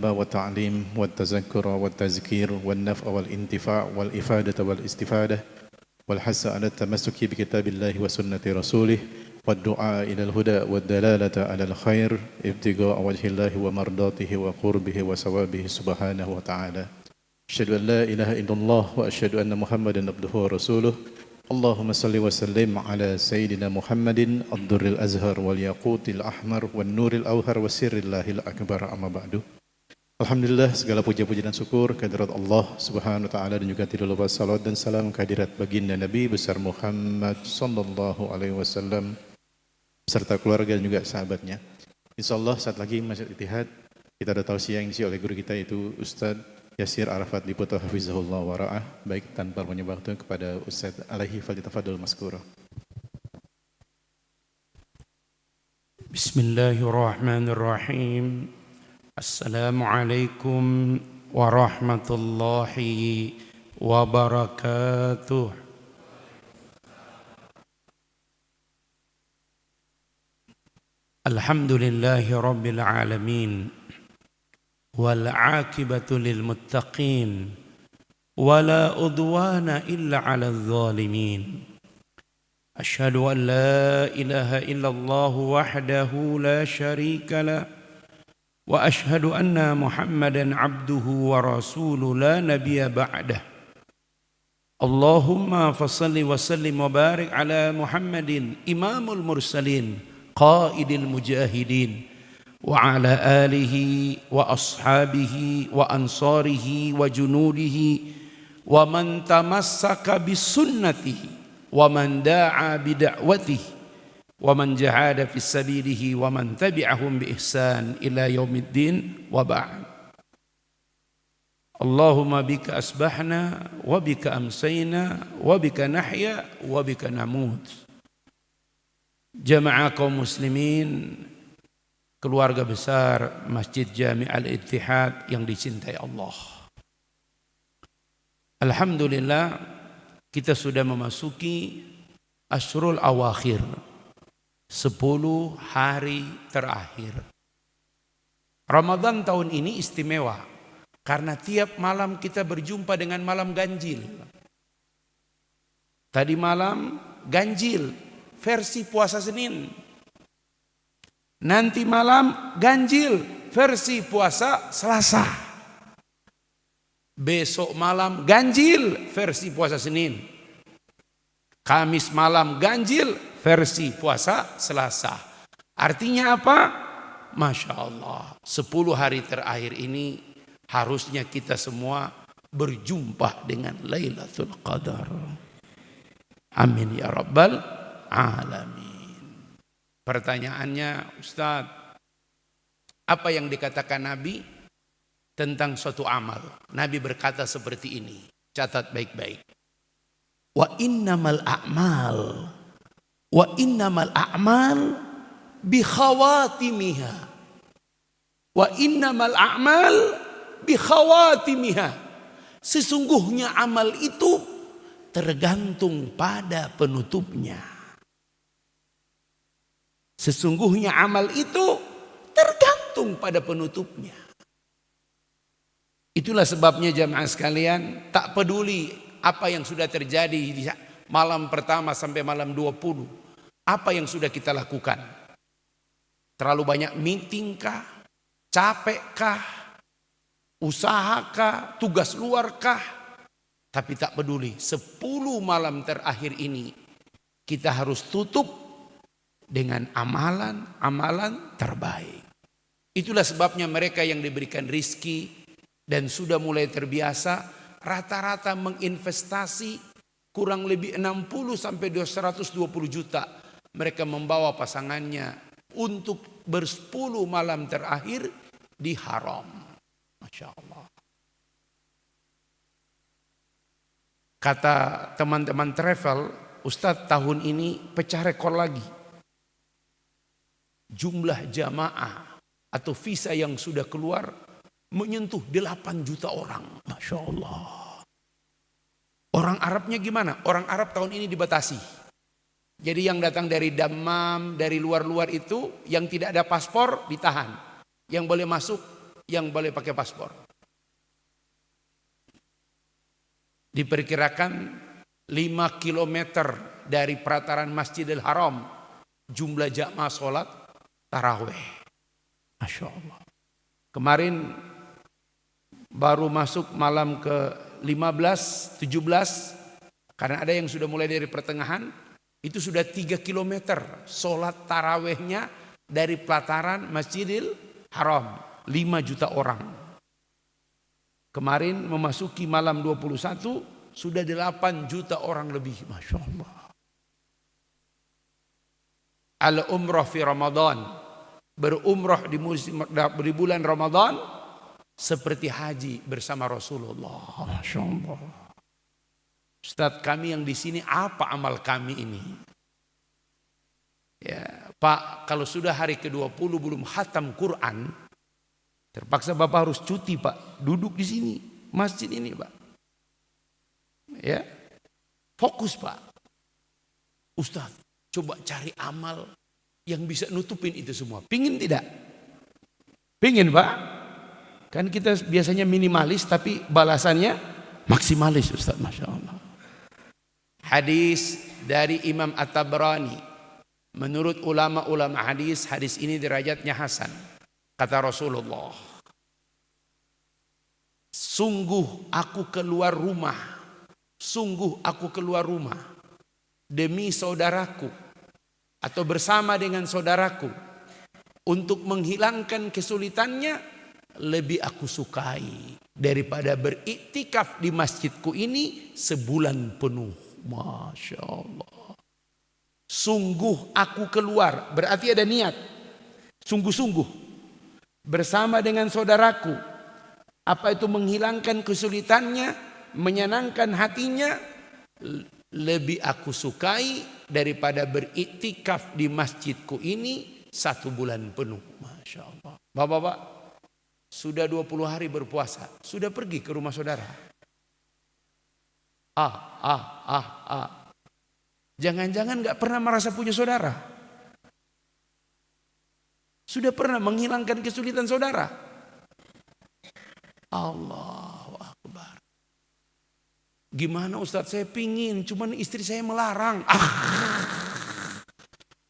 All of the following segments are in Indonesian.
والتعليم والتذكر والتذكير والنفع والانتفاع والإفادة والاستفادة والحث على التمسك بكتاب الله وسنة رسوله والدعاء إلى الهدى والدلالة على الخير ابتغاء وجه الله ومرضاته وقربه وثوابه سبحانه وتعالى. أشهد أن لا إله إلا الله وأشهد أن محمدا عبده ورسوله. اللهم صل وسلم على سيدنا محمد الدر الأزهر والياقوت الأحمر والنور الأوهر والسر الله الأكبر. أما بعد. Alhamdulillah, segala puja-puji dan syukur kehadirat Allah Subhanahu wa taala, dan juga tidak lupa salawat dan salam kehadirat baginda Nabi besar Muhammad sallallahu alaihi wasallam serta keluarga dan juga sahabatnya. Insyaallah saat lagi Masjid Ittihad kita ada tausiah yang diisi oleh guru kita, yaitu Ustaz Yasir Arafat Liputo hafizahullah wa ra'ah. Baik, tanpa banyak waktu kepada Ustaz alaihi falyatafadhal maskura. Bismillahirrahmanirrahim. Assalamualaikum warahmatullahi wabarakatuh. Alhamdulillahi rabbil alamin, wal aqibatu lil muttaqin, wala udwana illa 'alal zalimin. Asyhadu an la ilaha illallah wahdahu la syarika lah, wa ashhadu anna Muhammadan abduhu wa rasuluh la nabiyya ba'dah. Allahumma fassalli wa sallim wa barik ala Muhammadin imamul mursalin qaidil mujahidin wa ala alihi wa ashabihi wa ansarihi wa junudihi wa man tamassaka bis sunnatihi wa man da'a bi da'watihi wa man jahada fi sabilihi wa man tabi'ahum bi ihsan ila yaumiddin wa ba'd. Allahumma bika asbahna wa bika amsayna wa bika nahya wa bika namut. Jamaah kaum muslimin, keluarga besar Masjid Jami' Al-Ittihad yang dicintai Allah. Alhamdulillah, kita sudah memasuki Ashrul Awakhir, 10 hari terakhir. Ramadan tahun ini istimewa karena tiap malam kita berjumpa dengan malam ganjil. Tadi malam ganjil versi puasa Senin. Nanti malam ganjil versi puasa Selasa. Besok malam ganjil versi puasa Senin. Kamis malam ganjil versi puasa Selasa. Artinya apa? Masya Allah, 10 hari terakhir ini harusnya kita semua berjumpa dengan Lailatul Qadar. Amin ya Rabbal Alamin. Pertanyaannya, Ustaz, apa yang dikatakan Nabi tentang suatu amal? Nabi berkata seperti ini, catat baik-baik. Wa innamal a'mal bi khawatimiha. Wa innamal a'mal bi khawatimiha. Sesungguhnya amal itu tergantung pada penutupnya. Sesungguhnya amal itu tergantung pada penutupnya. Itulah sebabnya jamaah sekalian, tak peduli apa yang sudah terjadi di malam pertama sampai malam 20. Apa yang sudah kita lakukan? Terlalu banyak meeting kah? Capek kah? Usaha kah? Tugas luar kah? Tapi tak peduli, 10 malam terakhir ini kita harus tutup dengan amalan-amalan terbaik. Itulah sebabnya mereka yang diberikan rizki dan sudah mulai terbiasa, rata-rata menginvestasi kurang lebih 60 sampai 220 juta. Mereka membawa pasangannya untuk ber-10 malam terakhir di haram. Masya Allah. Kata teman-teman travel, Ustadz tahun ini pecah rekor lagi. Jumlah jamaah atau visa yang sudah keluar menyentuh 8 juta orang. Masya Allah. Orang Arabnya gimana? Orang Arab tahun ini dibatasi. Jadi yang datang dari Dammam, dari luar-luar itu, yang tidak ada paspor ditahan. Yang boleh masuk yang boleh pakai paspor. Diperkirakan 5 kilometer dari pelataran Masjidil Haram jumlah jamaah sholat tarawih. Masya Allah. Kemarin baru masuk malam ke 15, 17, karena ada yang sudah mulai dari pertengahan, itu sudah 3 kilometer sholat tarawihnya dari pelataran Masjidil Haram. 5 juta orang. Kemarin memasuki malam 21, sudah 8 juta orang lebih. Masya Allah. Al-umrah fi Ramadan. Berumrah di bulan Ramadan seperti haji bersama Rasulullah. Masya Allah. Ustaz, kami yang di sini apa amal kami ini? Ya, Pak, kalau sudah hari ke-20 belum khatam Quran, terpaksa Bapak harus cuti, Pak. Duduk di sini, masjid ini, Pak. Ya. Fokus, Pak. Ustaz, coba cari amal yang bisa nutupin itu semua. Pingin tidak? Pingin, Pak? Kan kita biasanya minimalis tapi balasannya maksimalis, Ustaz. Masya Allah. Hadis dari Imam At-Tabrani. Menurut ulama-ulama hadis ini derajatnya hasan. Kata Rasulullah, sungguh aku keluar rumah demi saudaraku atau bersama dengan saudaraku untuk menghilangkan kesulitannya, lebih aku sukai daripada beriktikaf di masjidku ini sebulan penuh. Masya Allah. Sungguh aku keluar, berarti ada niat. Sungguh-sungguh. Bersama dengan saudaraku. Apa itu menghilangkan kesulitannya, menyenangkan hatinya, lebih aku sukai daripada beriktikaf di masjidku ini 1 bulan penuh. Masya Allah. Bapak-bapak, sudah 20 hari berpuasa, sudah pergi ke rumah saudara? Jangan-jangan gak pernah merasa punya saudara? Sudah pernah menghilangkan kesulitan saudara? Allahu Akbar. Gimana Ustaz, saya pingin, cuman istri saya melarang.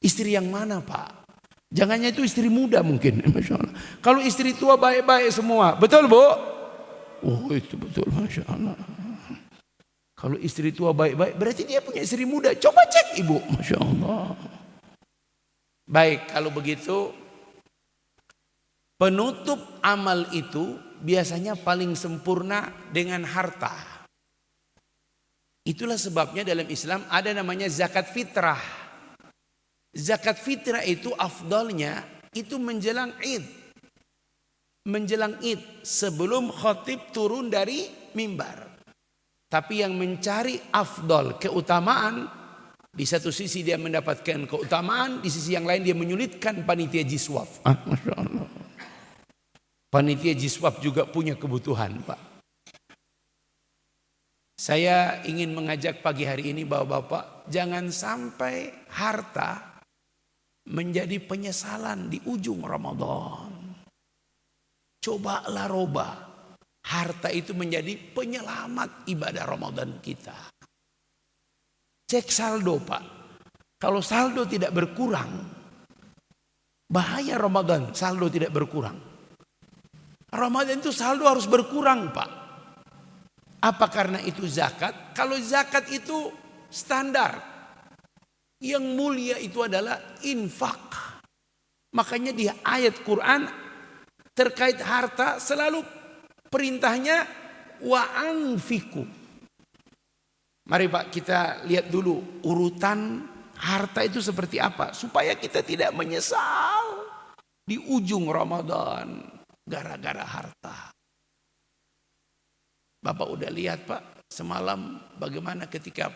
Istri yang mana, Pak? Jangannya itu istri muda mungkin. Masya Allah. Kalau istri tua baik-baik semua. Betul, Bu? Oh, itu betul, Masya Allah. Kalau istri tua baik-baik, berarti dia punya istri muda. Coba cek, Ibu. Masya Allah. Baik, kalau begitu, penutup amal itu biasanya paling sempurna dengan harta. Itulah sebabnya dalam Islam ada namanya zakat fitrah. Zakat fitrah itu afdalnya itu menjelang Id. Menjelang Id sebelum khatib turun dari mimbar. Tapi yang mencari afdal, keutamaan, di satu sisi dia mendapatkan keutamaan, di sisi yang lain dia menyulitkan panitia jiswaf. Masya Allah. Panitia jiswaf juga punya kebutuhan, Pak. Saya ingin mengajak pagi hari ini Bapak-bapak, jangan sampai harta menjadi penyesalan di ujung Ramadan. Cobalah robah. Harta itu menjadi penyelamat ibadah Ramadan kita. Cek saldo, Pak. Kalau saldo tidak berkurang, bahaya Ramadan saldo tidak berkurang. Ramadan itu saldo harus berkurang, Pak. Apa karena itu zakat? Kalau zakat itu standar. Yang mulia itu adalah infak. Makanya di ayat Quran terkait harta selalu perintahnya wa anfiku. Mari Pak kita lihat dulu urutan harta itu seperti apa supaya kita tidak menyesal di ujung Ramadan gara-gara harta. Bapak udah lihat Pak semalam bagaimana ketika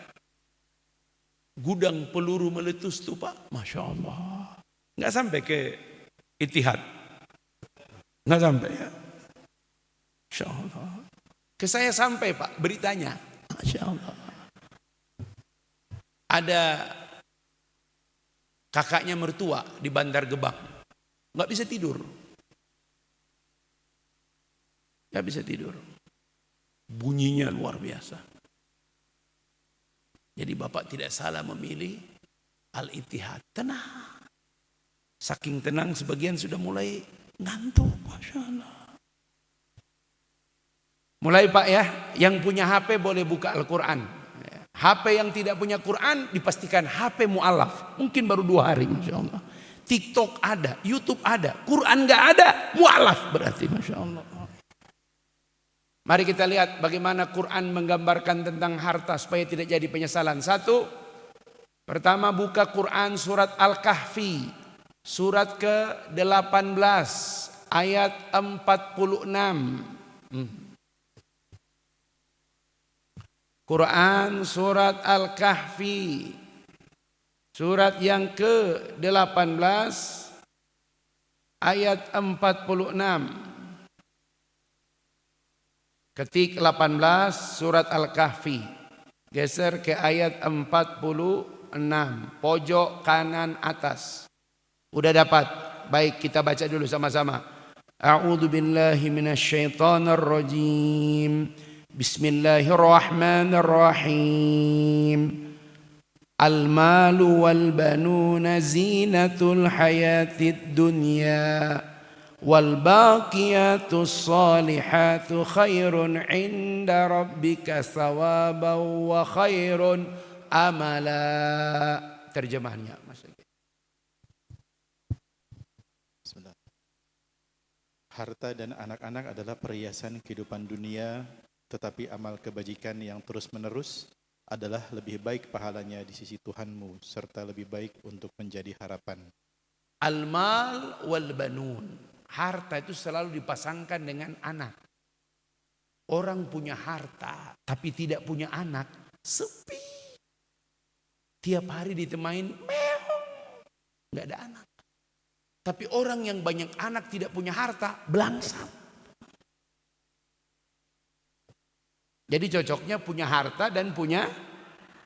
gudang peluru meletus tuh Pak, Masya Allah. Nggak sampai ke Itihad, nggak sampai ya. Masya Allah. Ke saya sampai Pak beritanya. Masya Allah. Ada kakaknya mertua di Bantar Gebang. Nggak bisa tidur. Gak bisa tidur. Bunyinya luar biasa. Jadi bapak tidak salah memilih Al-Ittihad. Tenang. Saking tenang sebagian sudah mulai ngantuk. Masya Allah. Mulai Pak ya, yang punya HP boleh buka Al-Quran. HP yang tidak punya Quran dipastikan HP mu'alaf. Mungkin baru 2 hari Masya Allah. TikTok ada, YouTube ada, Quran gak ada, mu'alaf berarti Masya Allah. Mari kita lihat bagaimana Quran menggambarkan tentang harta supaya tidak jadi penyesalan. 1, pertama buka Quran surat Al-Kahfi, surat ke-18 ayat 46. Quran surat Al-Kahfi surat yang ke-18 ayat 46. Ketik 18 surat Al-Kahfi, geser ke ayat 46, pojok kanan atas. Udah dapat? Baik, kita baca dulu sama-sama. A'udzu billahi minasyaitonir rajim. Bismillahirrahmanirrahim. Al-malu wal banuna zinatul hayatid dunya wal baqiyatus salihatu khairun 'inda rabbika thawaban wa khairun amala. Terjemahannya Mas. Bismillah. Harta dan anak-anak adalah perhiasan kehidupan dunia, tetapi amal kebajikan yang terus-menerus adalah lebih baik pahalanya di sisi Tuhanmu, serta lebih baik untuk menjadi harapan. Al-mal wal banun. Harta itu selalu dipasangkan dengan anak. Orang punya harta tapi tidak punya anak, sepi. Tiap hari ditemain meong, nggak ada anak. Tapi orang yang banyak anak tidak punya harta, belangsang. Jadi cocoknya punya harta dan punya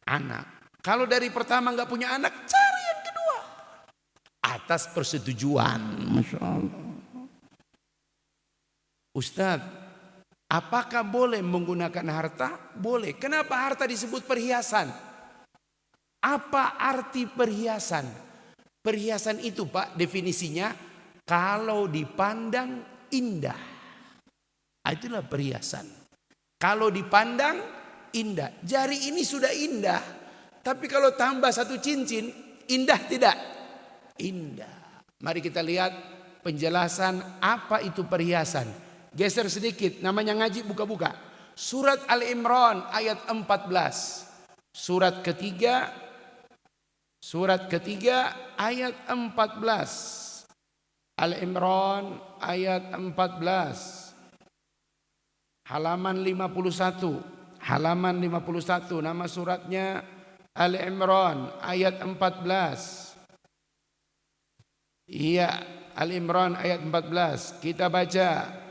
anak. Kalau dari pertama nggak punya anak, cari yang kedua. Atas persetujuan. Masya Allah. Ustadz, apakah boleh menggunakan harta? Boleh. Kenapa harta disebut perhiasan? Apa arti perhiasan? Perhiasan itu Pak definisinya kalau dipandang indah. Itulah perhiasan. Kalau dipandang indah. Jari ini sudah indah. Tapi kalau tambah 1 cincin, indah tidak? Indah. Mari kita lihat penjelasan apa itu perhiasan. Geser sedikit, namanya ngaji buka-buka. Surat Al-Imran ayat 14. Surat ketiga ayat 14. Al-Imran ayat 14. Halaman 51. Halaman 51, nama suratnya Al-Imran ayat 14. Iya, Al-Imran ayat 14. Kita baca.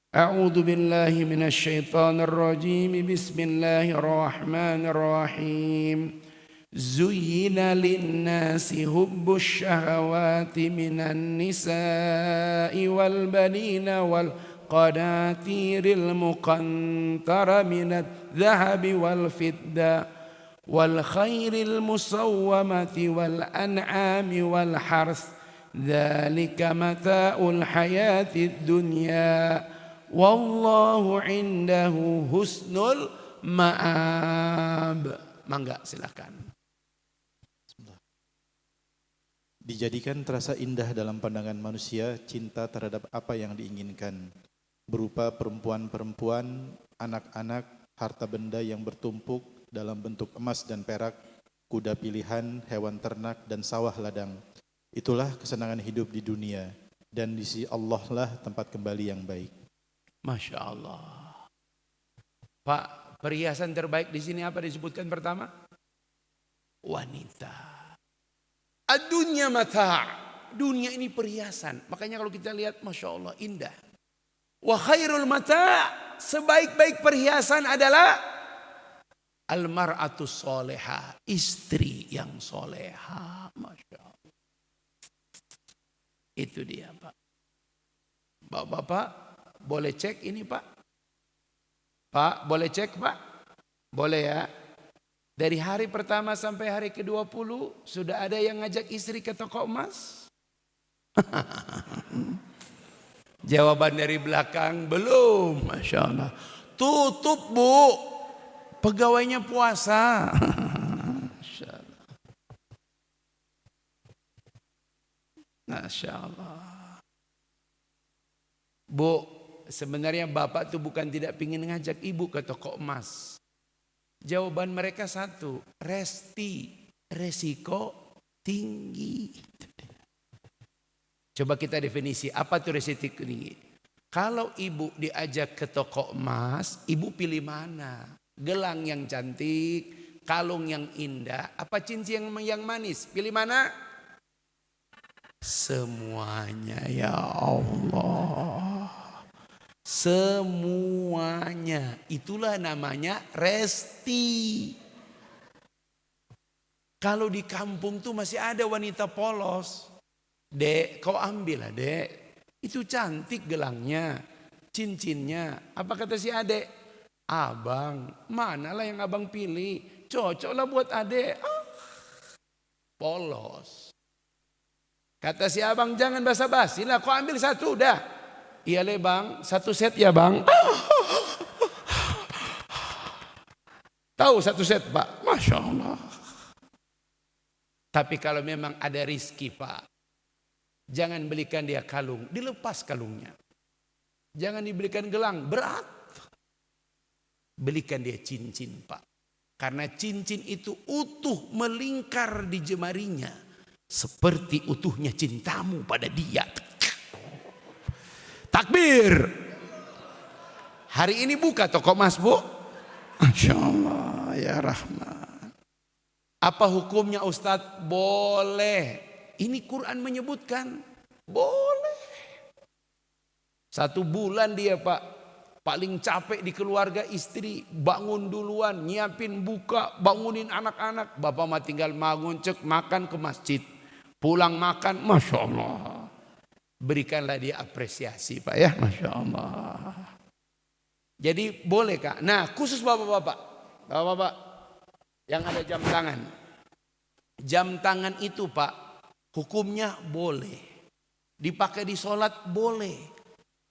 A'udzu billahi minasyaitonir rajim. Bismillahirrahmanirrahim. Zuyyina lin-nasi hubbus syahawati minan nisa'i wal banina wal qanatiril muqantara minadh dhahabi wal fidda wal khairil musawwamati wal an'ami wal harth dzalika mata'ul hayatid dunya wallahu indahu husnul ma'ab. Mangga silakan. Dijadikan terasa indah dalam pandangan manusia cinta terhadap apa yang diinginkan, berupa perempuan-perempuan, anak-anak, harta benda yang bertumpuk dalam bentuk emas dan perak, kuda pilihan, hewan ternak, dan sawah ladang. Itulah kesenangan hidup di dunia, dan di sisi Allah lah tempat kembali yang baik. Masya Allah. Pak, perhiasan terbaik di sini apa disebutkan pertama? Wanita. Ad-dunya mata'. Dunia ini perhiasan. Makanya kalau kita lihat, Masya Allah, indah. Wa khairul mata'. Sebaik-baik perhiasan adalah al-mar'atus soleha. Istri yang soleha. Masya Allah. Itu dia Pak. Bapak-bapak, boleh cek ini Pak? Pak, boleh cek Pak? Boleh ya. Dari hari pertama sampai hari ke-20 sudah ada yang ngajak istri ke toko emas? Jawaban dari belakang, belum. Masya Allah. Tutup Bu, pegawainya puasa. Masya Allah. Masya Allah. Bu, sebenarnya bapak tuh bukan tidak ingin ngajak ibu ke toko emas. Jawaban mereka satu, resti, resiko tinggi. Coba kita definisi, apa tuh resiko tinggi? Kalau ibu diajak ke toko emas, ibu pilih mana? Gelang yang cantik, kalung yang indah, apa cincin yang manis? Pilih mana? Semuanya ya Allah. Semuanya. Itulah namanya resti. Kalau di kampung tuh masih ada wanita polos. Dek, kau ambil lah dek. Itu cantik gelangnya, cincinnya. Apa kata si adek? Abang, manalah yang abang pilih. Cocoklah buat adek. Polos. Kata si abang, jangan basa-basi lah, kau ambil satu dah. Iya le bang, satu set ya bang. Tahu satu set Pak? Masya Allah. Tapi kalau memang ada rizki Pak, jangan belikan dia kalung, dilepas kalungnya. Jangan dibelikan gelang, berat. Belikan dia cincin Pak. Karena cincin itu utuh melingkar di jemarinya. Seperti utuhnya cintamu pada dia. Takbir. Hari ini buka toko emas Bu. Masya Allah ya Rahman. Apa hukumnya Ustadz? Boleh. Ini Quran menyebutkan. Boleh. 1 bulan dia Pak. Paling capek di keluarga istri. Bangun duluan. Nyiapin buka. Bangunin anak-anak. Bapak mah tinggal bangun cek makan ke masjid. Pulang makan. Masya Allah. Berikanlah dia apresiasi Pak ya. Masya Allah. Jadi boleh Kak. Nah khusus bapak-bapak. Bapak-bapak yang ada jam tangan. Jam tangan itu Pak. Hukumnya boleh. Dipakai di sholat boleh.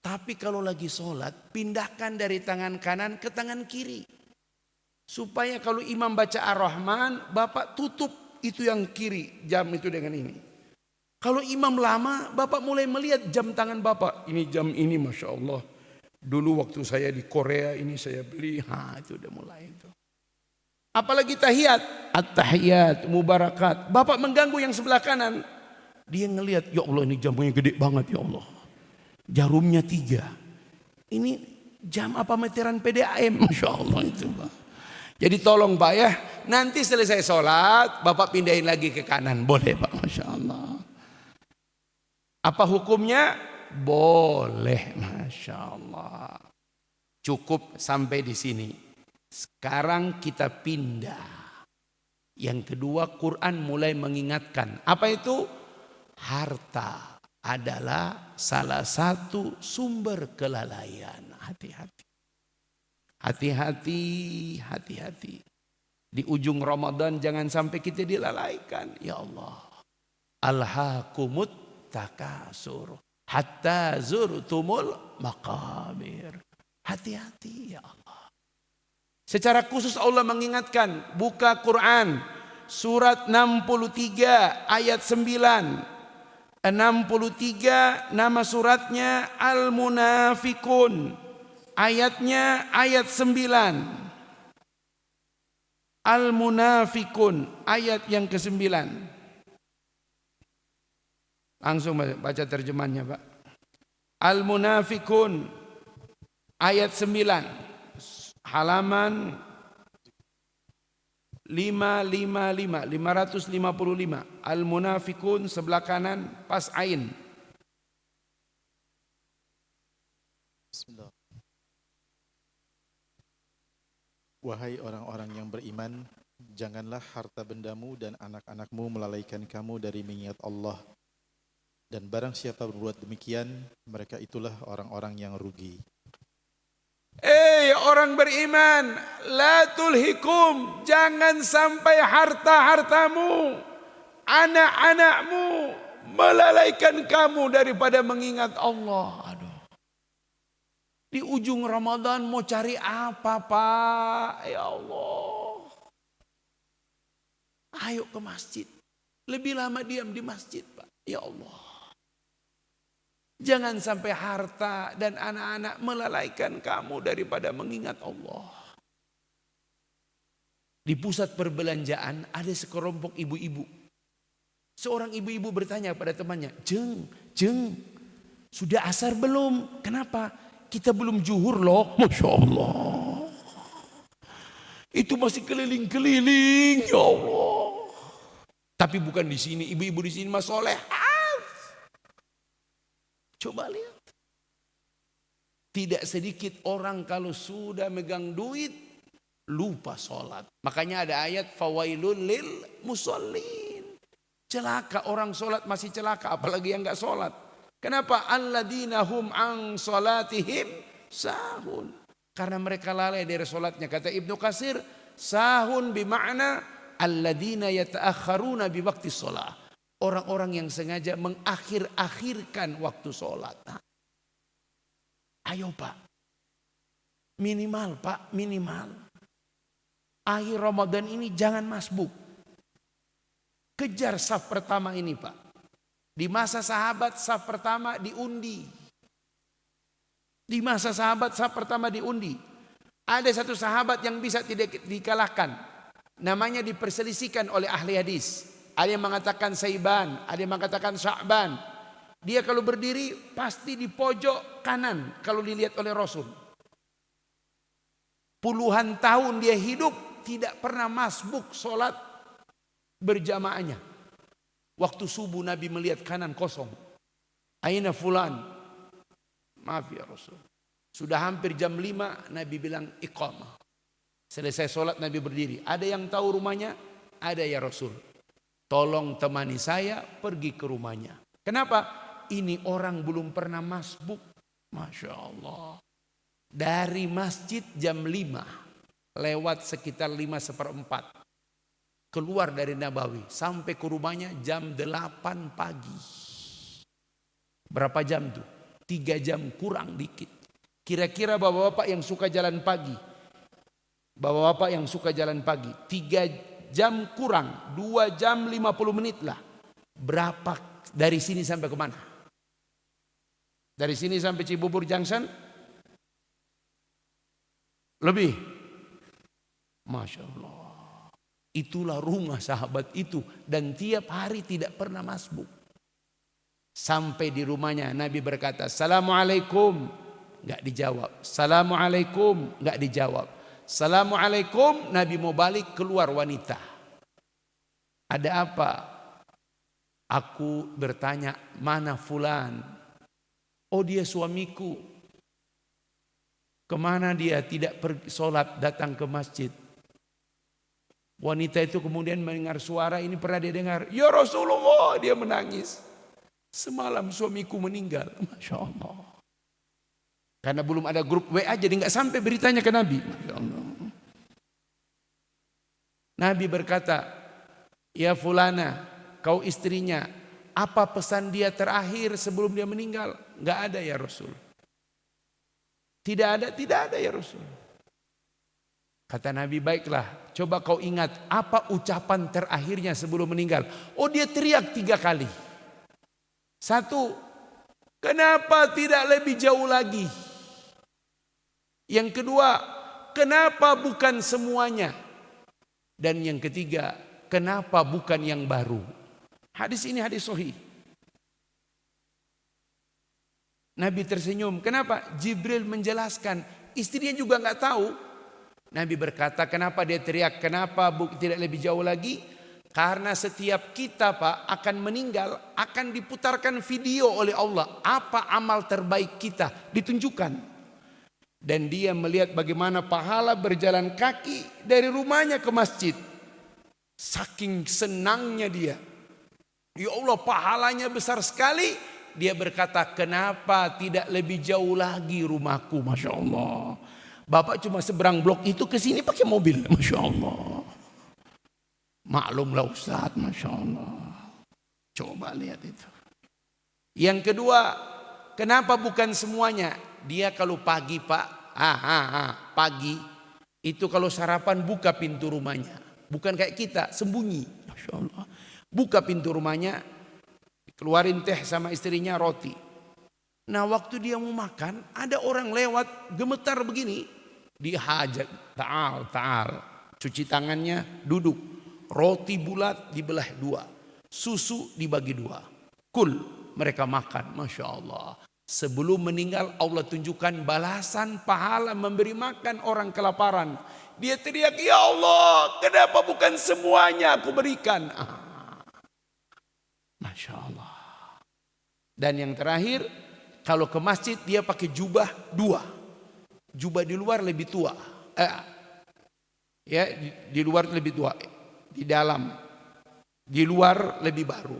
Tapi kalau lagi sholat. Pindahkan dari tangan kanan ke tangan kiri. Supaya kalau imam baca Ar-Rahman. Bapak tutup itu yang kiri. Jam itu dengan ini. Kalau imam lama, Bapak mulai melihat jam tangan Bapak. Ini jam ini Masya Allah. Dulu waktu saya di Korea ini saya beli. Itu udah mulai itu. Apalagi tahiyat. At-tahiyat, mubarakat. Bapak mengganggu yang sebelah kanan. Dia ngelihat, ya Allah ini jamnya gede banget ya Allah. Jarumnya 3. Ini jam apa meteran PDAM. Masya Allah itu Pak. Jadi tolong Pak ya. Nanti selesai sholat, Bapak pindahin lagi ke kanan. Boleh Pak, Masya Allah. Apa hukumnya? Boleh, Masya Allah. Cukup sampai di sini. Sekarang kita pindah. Yang kedua, Quran mulai mengingatkan. Apa itu? Harta adalah salah satu sumber kelalaian. Hati-hati. Hati-hati, hati-hati. Di ujung Ramadan jangan sampai kita dilalaikan. Ya Allah. Alhaakumut takasur hatta zurtumul maqabir. Hati-hati ya Allah. Secara khusus Allah mengingatkan, buka Quran surat 63 ayat 9. 63 nama suratnya Al-Munafikun. Ayatnya ayat 9. Al-Munafikun ayat yang ke-9. Langsung baca terjemahnya Pak. Al-Munafikun ayat 9. Halaman 555. Al-Munafikun sebelah kanan pas ain. Bismillah. Wahai orang-orang yang beriman, janganlah harta bendamu dan anak-anakmu melalaikan kamu dari mengingat Allah. Dan barang siapa berbuat demikian, mereka itulah orang-orang yang rugi. Orang beriman, la tulhikum, jangan sampai harta-hartamu, anak-anakmu melalaikan kamu daripada mengingat Allah. Aduh. Di ujung Ramadan mau cari apa, Pak? Ya Allah. Ayo ke masjid. Lebih lama diam di masjid, Pak. Ya Allah. Jangan sampai harta dan anak-anak melalaikan kamu daripada mengingat Allah. Di pusat perbelanjaan ada sekelompok ibu-ibu. Seorang ibu-ibu bertanya pada temannya, Jeng, sudah asar belum? Kenapa? Kita belum zuhur loh. Masya Allah. Itu masih keliling-keliling, ya Allah. Tapi bukan di sini, ibu-ibu di sini mah soleh. Coba lihat. Tidak sedikit orang kalau sudah megang duit lupa sholat. Makanya ada ayat fawailul lil musallin. Celaka orang sholat masih celaka, apalagi yang enggak sholat. Kenapa? Alladzina hum an sholatihim sahun. Karena mereka lalai dari sholatnya. Kata Ibnu Katsir, sahun bima'na alladzina yata'akharuna biwakti sholat. Orang-orang yang sengaja mengakhir-akhirkan waktu sholat. Ayo Pak. Minimal Pak, minimal. Akhir Ramadan ini jangan masbuk. Kejar saf pertama ini Pak. Di masa sahabat saf pertama diundi. Di masa sahabat saf pertama diundi. Ada satu sahabat yang bisa tidak dikalahkan. Namanya diperselisihkan oleh ahli hadis. Ada yang mengatakan Saiban, ada yang mengatakan Sya'ban. Dia kalau berdiri pasti di pojok kanan kalau dilihat oleh Rasul. Puluhan tahun dia hidup tidak pernah masbuk sholat berjamaahnya. Waktu subuh Nabi melihat kanan kosong. Aina fulan? Maaf ya Rasul. Sudah hampir jam 5 Nabi bilang iqamah. Selesai sholat Nabi berdiri. Ada yang tahu rumahnya? Ada ya Rasul. Tolong temani saya pergi ke rumahnya. Kenapa? Ini orang belum pernah masbuk. Masya Allah. Dari masjid jam 5. Lewat sekitar 5:15. Keluar dari Nabawi. Sampai ke rumahnya jam 8 pagi. Berapa jam tuh? 3 jam kurang dikit. Kira-kira bapak-bapak yang suka jalan pagi. Bapak-bapak yang suka jalan pagi. 3 jam kurang, 2 jam 50 menit lah. Berapa dari sini sampai kemana? Dari sini sampai Cibubur Junction? Lebih. Masya Allah. Itulah rumah sahabat itu. Dan tiap hari tidak pernah masbuk. Sampai di rumahnya Nabi berkata, Assalamualaikum. Enggak dijawab. Assalamualaikum. Enggak dijawab. Assalamualaikum, Nabi mau balik, keluar wanita. Ada apa? Aku bertanya, mana fulan? Oh dia suamiku. Kemana dia? Tidak pergi sholat, datang ke masjid. Wanita itu kemudian mendengar suara ini pernah dia dengar. Ya Rasulullah, dia menangis. Semalam suamiku meninggal. Masya Allah. Karena belum ada grup WA jadi nggak sampai beritanya ke Nabi. Nabi berkata, ya fulana, kau istrinya, apa pesan dia terakhir sebelum dia meninggal? Nggak ada ya Rasul. Tidak ada ya Rasul. Kata Nabi, baiklah, coba kau ingat apa ucapan terakhirnya sebelum meninggal. Oh dia teriak 3 kali. 1, kenapa tidak lebih jauh lagi? Yang kedua, kenapa bukan semuanya? Dan yang ketiga, kenapa bukan yang baru? Hadis ini hadis sahih. Nabi tersenyum. Kenapa? Jibril menjelaskan. Istrinya juga nggak tahu. Nabi berkata, kenapa dia teriak? Kenapa tidak lebih jauh lagi? Karena setiap kita Pak akan meninggal, akan diputarkan video oleh Allah. Apa amal terbaik kita? Ditunjukkan. Dan dia melihat bagaimana pahala berjalan kaki dari rumahnya ke masjid. Saking senangnya dia. Ya Allah, pahalanya besar sekali. Dia berkata, kenapa tidak lebih jauh lagi rumahku? Masya Allah. Bapak cuma seberang blok itu ke sini pakai mobil. Masya Allah. Maklumlah Ustaz, Masya Allah. Coba lihat itu. Yang kedua, kenapa bukan semuanya? Dia kalau pagi Pak, pagi itu kalau sarapan buka pintu rumahnya. Bukan kayak kita, sembunyi. Masya Allah. Buka pintu rumahnya, keluarin teh sama istrinya, roti. Nah waktu dia mau makan, ada orang lewat gemetar begini. Dia hajat, ta'al. Cuci tangannya, duduk. Roti bulat dibelah dua. Susu dibagi dua. Kul, mereka makan. Masya Allah. Sebelum meninggal Allah tunjukkan balasan pahala memberi makan orang kelaparan. Dia teriak, ya Allah, kenapa bukan semuanya aku berikan? Masya Allah. Dan yang terakhir, kalau ke masjid dia pakai jubah dua. Jubah di luar lebih tua. Di luar lebih tua. Di dalam. Di luar lebih baru.